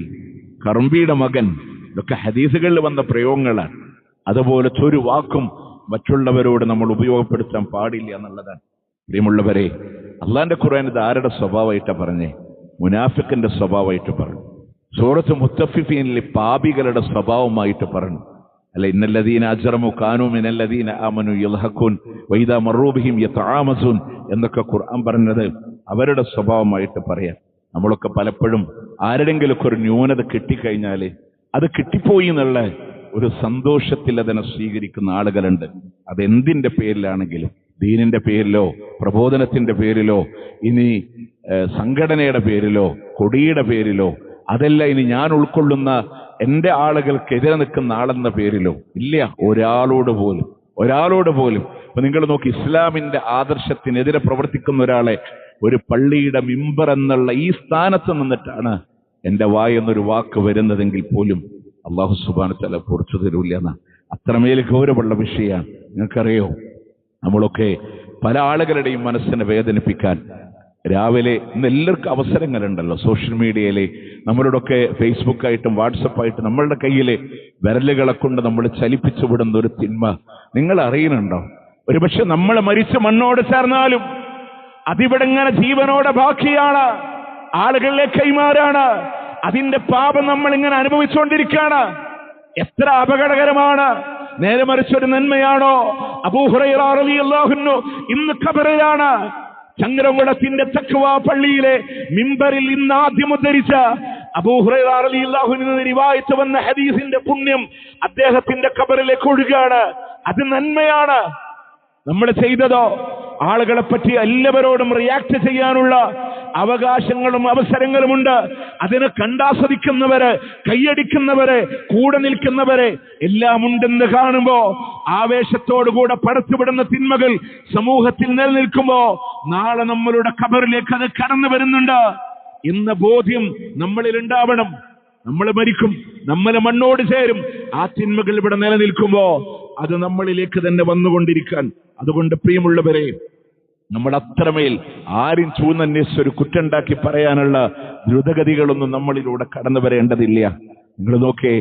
കറുമ്പിയുടെ മകൻ, ഇതൊക്കെ ഹദീസുകളിൽ വന്ന പ്രയോഗങ്ങളാണ്. അതുപോലത്തെ ഒരു വാക്കും മറ്റുള്ളവരോട് നമ്മൾ ഉപയോഗപ്പെടുത്താൻ പാടില്ല എന്നുള്ളതാണ്. പ്രിയമുള്ളവരെ, അള്ളാന്റെ ഖുർആൻ ഇത് ആരുടെ സ്വഭാവമായിട്ടാ പറഞ്ഞേ? മുനാഫിക്കിന്റെ സ്വഭാവമായിട്ട് പറഞ്ഞു. സൂറത്ത് മുത്തഫിഫീനിലെ പാപികളുടെ സ്വഭാവമായിട്ട് പറഞ്ഞു, അല്ല, ഇന്നല്ലദീന അജ്റമു കാനൂ മിനല്ലദീന ആമനു യൽഹഖൂൻ വഇദാ മറൂ ബിഹിം യതആമസൂൻ എന്നൊക്കെ ഖുർആൻ പറഞ്ഞത് അവരുടെ സ്വഭാവമായിട്ട് പറയാം. നമ്മളൊക്കെ പലപ്പോഴും ആരുടെങ്കിലൊക്കെ ഒരു ന്യൂനത കിട്ടിക്കഴിഞ്ഞാൽ അത് കിട്ടിപ്പോയി എന്നുള്ള ഒരു സന്തോഷത്തിൽ അതിനെ സ്വീകരിക്കുന്ന ആളുകളുണ്ട്. അതെന്തിന്റെ പേരിലാണെങ്കിലും, ദീനിന്റെ പേരിലോ പ്രബോധനത്തിന്റെ പേരിലോ ഇനി സംഘടനയുടെ പേരിലോ കൊടിയുടെ പേരിലോ അതല്ല ഇനി ഞാൻ ഉൾക്കൊള്ളുന്ന എന്റെ ആളുകൾക്കെതിരെ നിൽക്കുന്ന ആളെന്ന പേരിലോ ഇല്ല, ഒരാളോട് പോലും. അപ്പൊ നിങ്ങൾ നോക്കി, ഇസ്ലാമിന്റെ ആദർശത്തിനെതിരെ പ്രവർത്തിക്കുന്ന ഒരാളെ ഒരു പള്ളിയുടെ മിമ്പർ എന്നുള്ള ഈ സ്ഥാനത്ത് നിന്നിട്ടാണ് എന്റെ വായെന്നൊരു വാക്ക് വരുന്നതെങ്കിൽ പോലും അല്ലാഹു സുബ്ഹാനഹു വ തആല പുറത്തു തരൂല്ല എന്ന അത്രമേൽ ഗൗരവമുള്ള വിഷയമാണ്. നിങ്ങൾക്കറിയോ, നമ്മളൊക്കെ പല ആളുകളുടെയും മനസ്സിനെ വേദനിപ്പിക്കാൻ രാവിലെ ഇന്ന് എല്ലാവർക്കും അവസരങ്ങളുണ്ടല്ലോ. സോഷ്യൽ മീഡിയയിലെ നമ്മളോടൊക്കെ ഫേസ്ബുക്കായിട്ടും വാട്സപ്പായിട്ടും നമ്മളുടെ കയ്യിലെ വിരലുകളെ കൊണ്ട് നമ്മൾ ചലിപ്പിച്ചു വിടുന്ന ഒരു തിന്മ നിങ്ങൾ അറിയുന്നുണ്ടോ? ഒരുപക്ഷെ നമ്മൾ മരിച്ച മണ്ണോട് ചേർന്നാലും അതിവിടെ ഇങ്ങനെ ജീവനോടെ ബാക്കിയാണ്, ആളുകളിലേക്ക് കൈമാറാണ്. അതിന്റെ പാപം നമ്മൾ ഇങ്ങനെ അനുഭവിച്ചുകൊണ്ടിരിക്കുകയാണ്. എത്ര അപകടകരമാണ്! നേരെ മറിച്ചൊരു നന്മയാണോ? അബൂ ഹുറൈറ റളിയല്ലാഹു അൻഹു ഇന്ന് ഖബറിലാണ്. ചങ്ങരംകുളത്തിന്റെ തഖ്വ പള്ളിയിലെ മിമ്പറിൽ ഇന്ന് ആദ്യം ഉദ്ധരിച്ച അബൂ ഹുറൈറ റളിയല്ലാഹു അൻഹു റിവായത്ത് വന്ന ഹദീസിന്റെ പുണ്യം അദ്ദേഹത്തിന്റെ ഖബറിലേക്ക് ഒഴുകുകയാണ്. അത് നന്മയാണ്. നമ്മൾ ചെയ്തതോ? ആളുകളെ പറ്റി എല്ലാവരോടും റിയാക്ട് ചെയ്യാനുള്ള അവകാശങ്ങളും അവസരങ്ങളുമുണ്ട്. അതിനെ കണ്ടാസ്വദിക്കുന്നവര്, കൈയടിക്കുന്നവര്, കൂടെ നിൽക്കുന്നവര് എല്ലാം ഉണ്ടെന്ന് കാണുമ്പോ ആവേശത്തോടുകൂടെ പടച്ചുവിടുന്ന തിന്മകൾ സമൂഹത്തിൽ നിലനിൽക്കുമ്പോ നാളെ നമ്മളുടെ ഖബറിലേക്ക് അത് കടന്നു വരുന്നുണ്ട് എന്ന ബോധ്യം നമ്മളിൽ ഉണ്ടാവണം. നമ്മൾ മരിക്കും, നമ്മൾ മണ്ണോട് ചേരും. ആ തിന്മകൾ ഇവിടെ നിലനിൽക്കുമ്പോ അത് നമ്മളിലേക്ക് തന്നെ വന്നുകൊണ്ടിരിക്കാൻ. അതുകൊണ്ട് പ്രിയമുള്ളവരെ, നമ്മൾ അത്രമേൽ ആരും ചൂന്നന്വേഷിച്ചൊരു കുറ്റുണ്ടാക്കി പറയാനുള്ള ദ്രുതഗതികളൊന്നും നമ്മളിലൂടെ കടന്നു വരേണ്ടതില്ല. നിങ്ങൾ നോക്കേ,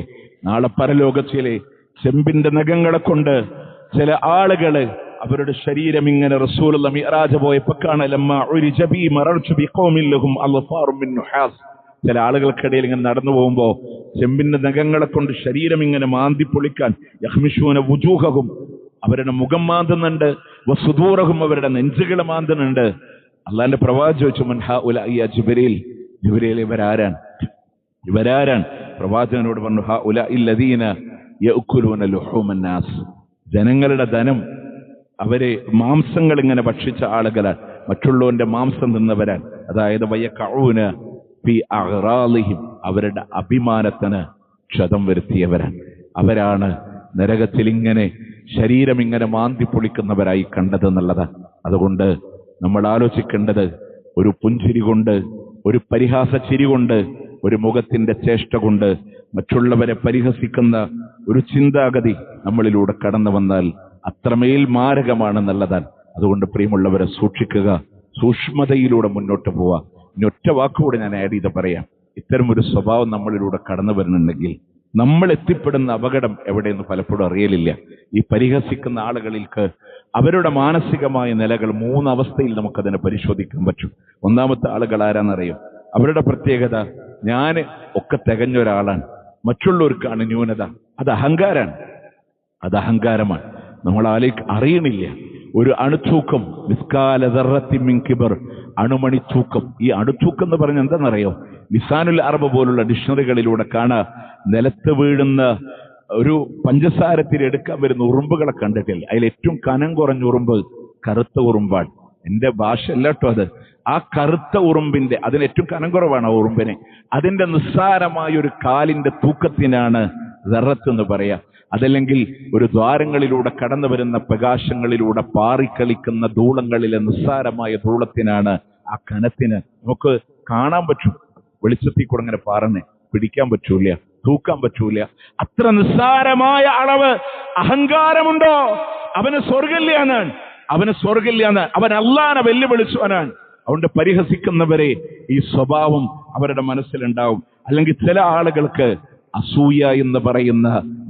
നാളെ പരലോകത്തിലെ ചെമ്പിന്റെ നഖങ്ങളെ കൊണ്ട് ചില ആളുകള് അവരുടെ ശരീരം ഇങ്ങനെ റസൂലുള്ള മിഅ്റാജ് പോയപ്പോ ചില ആളുകൾക്കിടയിൽ ഇങ്ങനെ നടന്നു പോകുമ്പോ ചെമ്പിന്റെ നഖങ്ങളെ കൊണ്ട് ശരീരം ഇങ്ങനെ മാന്തി പൊളിക്കാൻ യഹ്മിഷൂന വുജൂഹഹും, അവരുടെ മുഖം മാന്തുന്നുണ്ട്, വസുദൂറഹും, അവരുടെ നെഞ്ചുകൾ മാന്തുന്നുണ്ട്. അള്ളാന്റെ പ്രവാചകൻ ചോദിച്ചു, മൻ ഹഉലാഇ യാ ജിബ്രീൽ, ജിബ്രീൽ ഇവരാരാണ്? പ്രവാചകനോട് പറഞ്ഞു, ഹഉലാഇ ലദീന യഅകുലൂന ലുഹൂമൻ നാസ്, ജനങ്ങളുടെ ധനം, അവരെ മാംസങ്ങൾ ഇങ്ങനെ ഭക്ഷിച്ച ആളുകളാണ്, മറ്റുള്ളവന്റെ മാംസം തിന്നവരാണ്. അതായത് വയഖഊന ഫീ അഗ്റാളിഹിം, അവരുടെ അഭിമാനത്തിന് ക്ഷതം വരുത്തിയവരാണ്. അവരാണ് നരകത്തിൽ ഇങ്ങനെ ശരീരം ഇങ്ങനെ മാന്തി പൊളിക്കുന്നവരായി കണ്ടത് എന്നുള്ളതാണ്. അതുകൊണ്ട് നമ്മൾ ആലോചിക്കേണ്ടത്, ഒരു പുഞ്ചിരി കൊണ്ട്, ഒരു പരിഹാസ ചിരി കൊണ്ട്, ഒരു മുഖത്തിന്റെ ചേഷ്ട കൊണ്ട് മറ്റുള്ളവരെ പരിഹസിക്കുന്ന ഒരു ചിന്താഗതി നമ്മളിലൂടെ കടന്നു വന്നാൽ അത്രമേൽ മാരകമാണെന്നുള്ളതാണ്. അതുകൊണ്ട് പ്രിയമുള്ളവരെ സൂക്ഷിക്കുക, സൂക്ഷ്മതയിലൂടെ മുന്നോട്ട് പോവുക. ഇനി ഒറ്റ വാക്കുകൂടെ ഞാൻ ആഡ് ചെയ്ത് പറയാം. ഇത്തരമൊരു സ്വഭാവം നമ്മളിലൂടെ കടന്നു വരുന്നുണ്ടെങ്കിൽ നമ്മൾ എത്തിപ്പെടുന്ന അപകടം എവിടെയെന്ന് പലപ്പോഴും അറിയലില്ല. ഈ പരിഹസിക്കുന്ന ആളുകൾക്ക് അവരുടെ മാനസികമായ നിലകൾ 3 അവസ്ഥയിൽ നമുക്കതിനെ പരിശോധിക്കാൻ പറ്റും. ഒന്നാമത്തെ ആളുകൾ ആരാന്നറിയും? അവരുടെ പ്രത്യേകത, ഞാൻ ഒക്കെ തികഞ്ഞ ഒരാളാണ്, മറ്റുള്ളവർക്കാണ് ന്യൂനത. അത് അഹങ്കാരമാണ്. നമ്മൾ അറിയണില്ല. ഒരു അണുത്തൂക്കം, മിസ്കാല ദർറത്തിൻ മിൻ കിബർ, അണുമണിത്തൂക്കം. ഈ അണുത്തൂക്കം എന്ന് പറഞ്ഞാൽ എന്താണെന്നറിയോ? ലിസാനുൽ അറബ് പോലുള്ള ഡിക്ഷണറികളിലൂടെ കാണാ, നിലത്ത് വീഴുന്ന ഒരു പഞ്ചസാരത്തിൽ എടുക്കാൻ വരുന്ന ഉറുമ്പുകളെ കണ്ടിട്ടില്ല. അതിൽ ഏറ്റവും കനം കുറഞ്ഞ ഉറുമ്പ് കറുത്ത ഉറുമ്പാണ്. എന്റെ ഭാഷ അല്ലട്ടോ അത്. ആ കറുത്ത ഉറുമ്പിന്റെ, അതിന് ഏറ്റവും കനം കുറവാണ് ആ ഉറുമ്പിനെ, അതിന്റെ നിസ്സാരമായ ഒരു കാലിന്റെ തൂക്കത്തിനാണ് ദർറത്ത് എന്ന് പറയാ. അതല്ലെങ്കിൽ ഒരു ദ്വാരങ്ങളിലൂടെ കടന്നു വരുന്ന പ്രകാശങ്ങളിലൂടെ പാറിക്കളിക്കുന്ന ധൂളങ്ങളിലെ നിസ്സാരമായ ധൂളത്തിനാണ്, ആ കനത്തിന് നമുക്ക് കാണാൻ പറ്റും. വെളിച്ചത്തിൽ കൂടെ അങ്ങനെ പാറന്നെ പിടിക്കാൻ പറ്റൂല, തൂക്കാൻ പറ്റൂല. അത്ര നിസ്സാരമായ അളവ് അഹങ്കാരമുണ്ടോ? അവന് സ്വർഗില്ലാന്നാണ്. അവൻ അല്ലാഹനെ വെല്ലുവിളിച്ചവനാണ്. അതുകൊണ്ട് പരിഹസിക്കുന്നവരെ ഈ സ്വഭാവം അവരുടെ മനസ്സിലുണ്ടാവും. അല്ലെങ്കിൽ ചില ആളുകൾക്ക് അസൂയ എന്ന് പറയുന്ന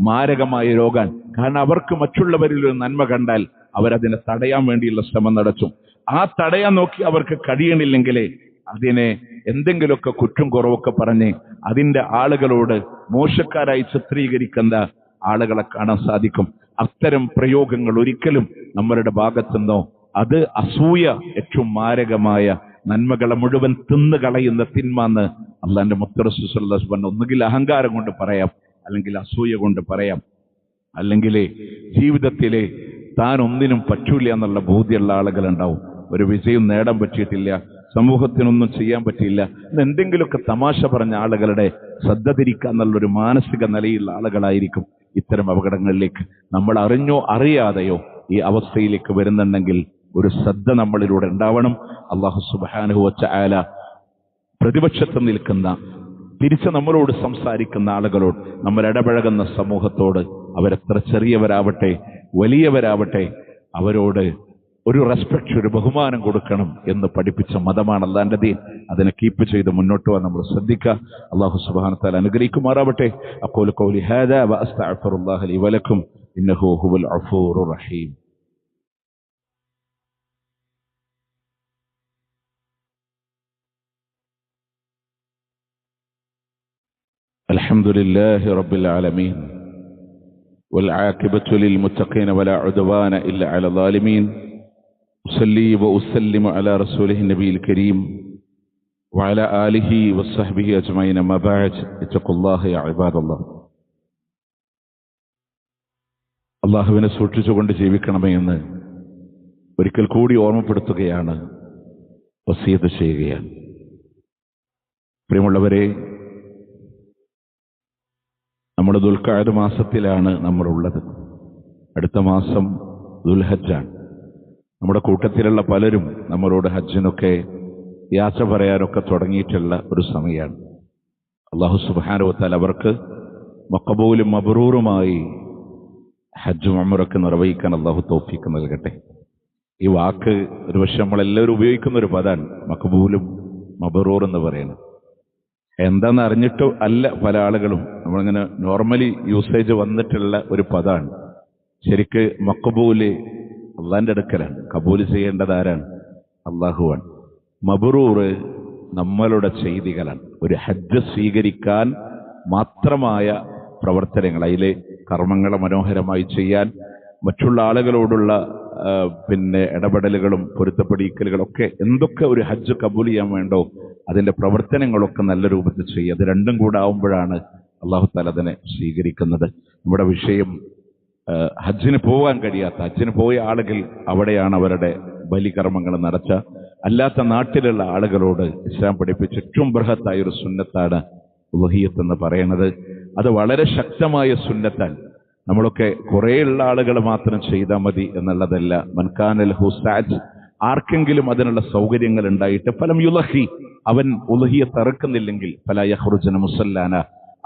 മാരകമായ രോഗം. കാരണം അവർക്ക് മറ്റുള്ളവരിൽ ഒരു നന്മ കണ്ടാൽ അവരതിനെ തടയാൻ വേണ്ടിയുള്ള ശ്രമം നടത്തും. ആ തടയാൻ നോക്കി അവർക്ക് കഴിയണില്ലെങ്കിലേ അതിനെ എന്തെങ്കിലുമൊക്കെ കുറ്റം കുറവൊക്കെ പറഞ്ഞ് അതിന്റെ ആളുകളോട് മോശക്കാരായി ചിത്രീകരിക്കുന്ന ആളുകളെ കാണാൻ സാധിക്കും. അത്തരം പ്രയോഗങ്ങൾ ഒരിക്കലും നമ്മളുടെ ഭാഗത്തുനിന്നോ, അത് അസൂയ ഏറ്റവും മാരകമായ നന്മകളെ മുഴുവൻ തിന്നുകളയുന്ന തിന്മാന്ന് അള്ളാന്റെ മുത്ത് റസൂൽ സ്വല്ലല്ലാഹു അലൈഹി വസല്ലം ഒന്നുകിൽ അഹങ്കാരം കൊണ്ട് പറയാം, അല്ലെങ്കിൽ അസൂയ കൊണ്ട് പറയാം, അല്ലെങ്കിൽ ജീവിതത്തിലെ താൻ ഒന്നിനും പറ്റൂല എന്നുള്ള ബോധ്യമുള്ള ആളുകളുണ്ടാവും. ഒരു വിജയം നേടാൻ പറ്റിയിട്ടില്ല, സമൂഹത്തിനൊന്നും ചെയ്യാൻ പറ്റിയില്ല, എന്തെങ്കിലുമൊക്കെ തമാശ പറഞ്ഞ ആളുകളുടെ ശ്രദ്ധ തിരിക്കുക എന്നുള്ളൊരു മാനസിക നിലയിലുള്ള ആളുകളായിരിക്കും ഇത്തരം അപകടങ്ങളിലേക്ക് നമ്മൾ അറിഞ്ഞോ അറിയാതെയോ ഈ അവസ്ഥയിലേക്ക് വരുന്നുണ്ടെങ്കിൽ ഒരു ശ്രദ്ധ നമ്മളിലൂടെ ഉണ്ടാവണം. അല്ലാഹു സുബ്ഹാനഹു വ തആല പ്രതിപക്ഷത്ത് നിൽക്കുന്ന, തിരിച്ച് നമ്മളോട് സംസാരിക്കുന്ന ആളുകളോട്, നമ്മൾ ഇടപഴകുന്ന സമൂഹത്തോട്, അവരെത്ര ചെറിയവരാവട്ടെ വലിയവരാവട്ടെ, അവരോട് ഒരു റെസ്പെക്ട്, ഒരു ബഹുമാനം കൊടുക്കണം എന്ന് പഠിപ്പിച്ച മതമാണ് അല്ലാഹുവിന്റെ ദീൻ. അതിനെ കീപ്പ് ചെയ്ത് മുന്നോട്ട് പോകാൻ നമ്മൾ ശ്രദ്ധിക്കുക. അല്ലാഹു സുബ്ഹാനഹു വ തആല അനുഗ്രഹിക്കുമാറാവട്ടെ. അഖൂലു ഖൗലി ഹാദാ വ അസ്തഗ്ഫിറുല്ലാഹ ലി വലക്കും ഇന്നഹു ഹുവൽ ഗഫൂറുർ റഹീം. അൽഹംദുലില്ലാഹി റബ്ബിൽ ആലമീൻ വൽ ആഖിബത്തു ലിൽ മുത്തഖീന വലാ ഉദ്വാന ഇല്ലാ അലൽ ളാലിമീൻ. ഉസല്ലി വ ഉസല്ലിമു അലാ റസൂലിഹി നബിയിൽ കരീം വഅലാ ആലിഹി വസ്സഹ്ബിഹി അജ്മഈൻ. അമ്മാ ബഅദ്, ഇത്തഖുല്ലാഹ യാ ഇബാദല്ലാഹ്. അല്ലാഹുവിനെ സൂക്ഷിച്ചുകൊണ്ട് ജീവിക്കണമേ എന്ന് ഒരിക്കൽ കൂടി ഓർമ്മപ്പെടുത്തുകയാണ്, വസിയത്ത് ചെയ്യുകയാണ്. പ്രിയമുള്ളവരെ, നമ്മുടെ ദുൽഖഅദ് മാസത്തിലാണ് നമ്മളുള്ളത്. അടുത്ത മാസം ദുൽഹജ്ജാണ്. നമ്മുടെ കൂട്ടത്തിലുള്ള പലരും നമ്മളോട് ഹജ്ജിനൊക്കെ യാത്ര പറയാനൊക്കെ തുടങ്ങിയിട്ടുള്ള ഒരു സമയമാണ്. അല്ലാഹു സുബ്ഹാനഹു വ തആല അവർക്ക് മഖബൂലും മബ്റൂറുമായി ഹജ്ജും ഉംറയൊക്കെ നിർവഹിക്കാൻ അല്ലാഹു തൗഫീഖ് നൽകട്ടെ. ഈ വാക്ക് ഒരുപക്ഷെ നമ്മളെല്ലാവരും ഉപയോഗിക്കുന്ന ഒരു പദമാണ്, മഖബൂലും മബ്റൂർ എന്ന് പറയുന്നത്. എന്താണെന്ന് അറിഞ്ഞിട്ടോ അല്ല പല ആളുകളും, നമ്മളിങ്ങനെ നോർമലി യൂസേജ് വന്നിട്ടുള്ള ഒരു പദമാണ്. ശരിക്ക് മഖബൂല് അള്ളാന്റെ അടുക്കലാണ്, കബൂല് ചെയ്യേണ്ടത് ആരാണ്? അള്ളാഹുവാണ്. മബ്റൂർ നമ്മളുടെ ചെയ്തികളാണ്. ഒരു ഹജ്ജ് സ്വീകരിക്കാൻ മാത്രമായ പ്രവർത്തനങ്ങൾ, അതിലെ കർമ്മങ്ങളെ മനോഹരമായി ചെയ്യാൻ, മറ്റുള്ള ആളുകളോടുള്ള ഇടപെടലുകളും പൊരുത്തപ്പെടിക്കലുകളൊക്കെ, എന്തൊക്കെ ഒരു ഹജ്ജ് കബൂൽ ചെയ്യാൻ വേണ്ടോ അതിന്റെ പ്രവർത്തനങ്ങളൊക്കെ നല്ല രൂപത്തിൽ ചെയ്യുക. അത് രണ്ടും കൂടെ ആവുമ്പോഴാണ് അല്ലാഹു തആല അതിനെ സ്വീകരിക്കുന്നത്. നമ്മുടെ വിഷയം ഹജ്ജിന് പോകാൻ കഴിയാത്ത, ഹജ്ജിന് പോയ ആളുകൾ അവിടെയാണ് അവരുടെ ബലികർമ്മങ്ങൾ നടത്തുക. അല്ലാത്ത നാട്ടിലുള്ള ആളുകളോട് ഇസ്ലാം പഠിപ്പിച്ച ഏറ്റവും ബൃഹത്തായ ഒരു സുന്നത്താണ് ഉളുഹിയ്യത്ത് എന്ന് പറയുന്നത്. അത് വളരെ ശക്തമായ സുന്നത്താണ്. നമ്മളൊക്കെ കുറേയുള്ള ആളുകൾ മാത്രം ചെയ്താൽ മതി എന്നുള്ളതല്ല. മൻകാനൽ ഹുസാജ്, ആർക്കെങ്കിലും അതിനുള്ള സൗകര്യങ്ങൾ ഉണ്ടായിട്ട് ഫലം യുലഹി, അവൻ ഉളുഹിയ്യത്ത് ഇറക്കുന്നില്ലെങ്കിൽ ഫലാ യഖ്റുജന മുസല്ലാന,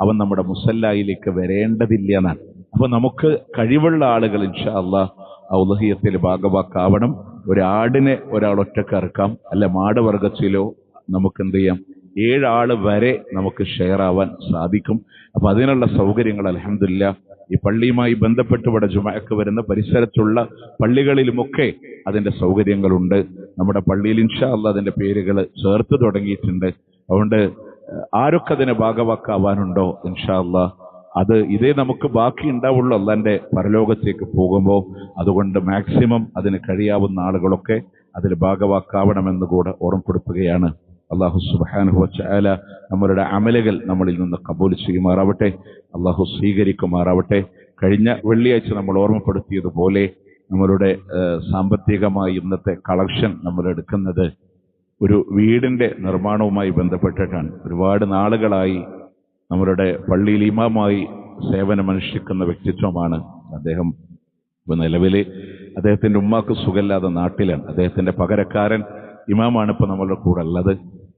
അവൻ നമ്മുടെ മുസല്ലായിലേക്ക് വരേണ്ടതില്ല എന്നാണ്. അപ്പൊ നമുക്ക് കഴിവുള്ള ആളുകൾ ഇൻഷാ അല്ലാഹ് ആ ഉളുഹിയ്യത്തിൽ ഭാഗവാക്കാവണം. ഒരാടിനെ ഒരാൾ ഒറ്റക്ക് ഇറക്കാം, അല്ല മാട് വർഗത്തിലോ നമുക്ക് എന്ത് ചെയ്യാം, 7 ആള് വരെ നമുക്ക് ഷെയർ ആവാൻ സാധിക്കും. അപ്പൊ അതിനുള്ള സൗകര്യങ്ങൾ അൽഹംദുലില്ലാ ഈ പള്ളിയുമായി ബന്ധപ്പെട്ട് ഇവിടെ ജുമഅക്ക് വരുന്ന പരിസരത്തുള്ള പള്ളികളിലുമൊക്കെ അതിന്റെ സൗകര്യങ്ങളുണ്ട്. നമ്മുടെ പള്ളിയിൽ ഇൻഷാ അല്ലാഹ് അതിന്റെ പേരുകൾ ചേർത്ത് തുടങ്ങിയിട്ടുണ്ട്. അതുകൊണ്ട് ആരൊക്കെ അതിന് ഭാഗവാക്കാവാനുണ്ടോ ഇൻഷാ അല്ലാഹ് അത് ഇതേ നമുക്ക് ബാക്കി ഉണ്ടാവുള്ളൂ അല്ലാന്റെ പരലോകത്തേക്ക് പോകുമ്പോൾ. അതുകൊണ്ട് മാക്സിമം അതിന് കഴിയാവുന്ന ആളുകളൊക്കെ അതിൽ ഭാഗവാക്കാവണമെന്ന് കൂടെ ഓർമ്മപ്പെടുത്തുകയാണ്. അല്ലാഹു സുബ്ഹാനഹു വ തആല നമ്മളുടെ അമലുകൾ നമ്മളിൽ നിന്ന് കബൂൽ ചെയ്യുമാറാവട്ടെ, അല്ലാഹു സ്വീകരിക്കുമാറാവട്ടെ. കഴിഞ്ഞ വെള്ളിയാഴ്ച നമ്മൾ ഓർമ്മപ്പെടുത്തിയതുപോലെ നമ്മളുടെ സാമ്പത്തികമായി ഇന്നത്തെ കളക്ഷൻ നമ്മൾ എടുക്കുന്നത് ഒരു വീടിന്റെ നിർമ്മാണവുമായി ബന്ധപ്പെട്ടിട്ടാണ്. ഒരുപാട് നാളുകളായി നമ്മളുടെ പള്ളിയിൽ ഇമാമായി സേവനമനുഷ്ഠിക്കുന്ന വ്യക്തിത്വമാണ് അദ്ദേഹം. ഇപ്പൊ നിലവിൽ അദ്ദേഹത്തിന്റെ ഉമ്മാക്ക് സുഖമില്ലാതെ നാട്ടിലാണ്. അദ്ദേഹത്തിന്റെ പകരക്കാരൻ ഇമാമാണ് ഇപ്പൊ നമ്മളുടെ കൂടെ ഉള്ളത്.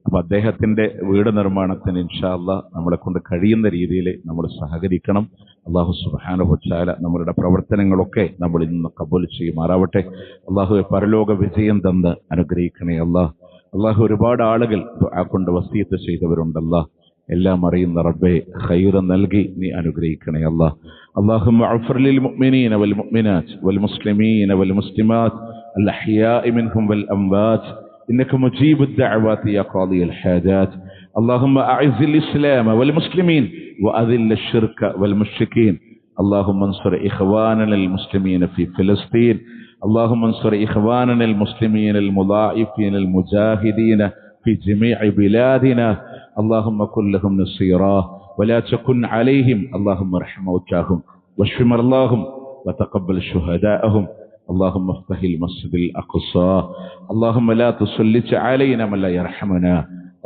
അപ്പൊ അദ്ദേഹത്തിന്റെ വീട് നിർമ്മാണത്തിന് ഇൻഷാ അല്ലാഹ് നമ്മളെ കൊണ്ട് കഴിയുന്ന രീതിയിൽ നമ്മൾ സഹകരിക്കണം. അല്ലാഹു സുബ്ഹാനഹു വ തആല നമ്മളുടെ പ്രവർത്തനങ്ങളൊക്കെ നമ്മളിൽ നിന്ന് കബൂൽ ചെയ്യുമാറാവട്ടെ. അല്ലാഹു പരലോക വിജയം തന്ന് അനുഗ്രഹിക്കണേ അല്ലാഹ്. അല്ലാഹു ഒരുപാട് ആളുകൾ ദുആ കൊണ്ട് വസിയത്ത് ചെയ്തവരുണ്ടല്ലാ. എല്ലാം അറിയുന്ന റബ്ബേ ഖൈർ നൽകി നീ അനുഗ്രഹിക്കണേ അല്ലാഹ്. اللهم اغفر للمؤمنين والمؤمنات والمسلمين والمسلمات الأحياء منهم والأموات إنك مجيب الدعوات يا قاضي الحاجات. اللهم أعز الإسلام والمسلمين وأذل الشرك والمشركين. اللهم انصر إخواننا المسلمين في فلسطين. اللهم انصر إخواننا المسلمين المضاعفين المجاهدين في جميع بلادنا. اللهم كن لهم نصيرا ولا تكن عليهم. اللهم ارحم موتاهم واشف مرضاهم وتقبل شهداءهم. اللهم افتح المسجد الأقصى. اللهم لا تسلط علينا من لا يرحمنا.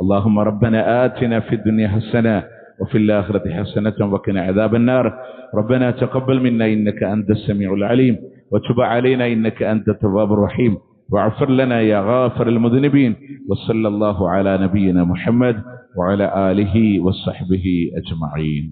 اللهم ربنا آتنا في الدنيا حسنة وفي الآخرة حسنة وقنا عذاب النار. ربنا تقبل منا إنك أنت السميع العليم وتب علينا إنك أنت التواب الرحيم واغفر لنا يا غافر المذنبين. وصلى الله على نبينا محمد وعلى آله وصحبه أجمعين.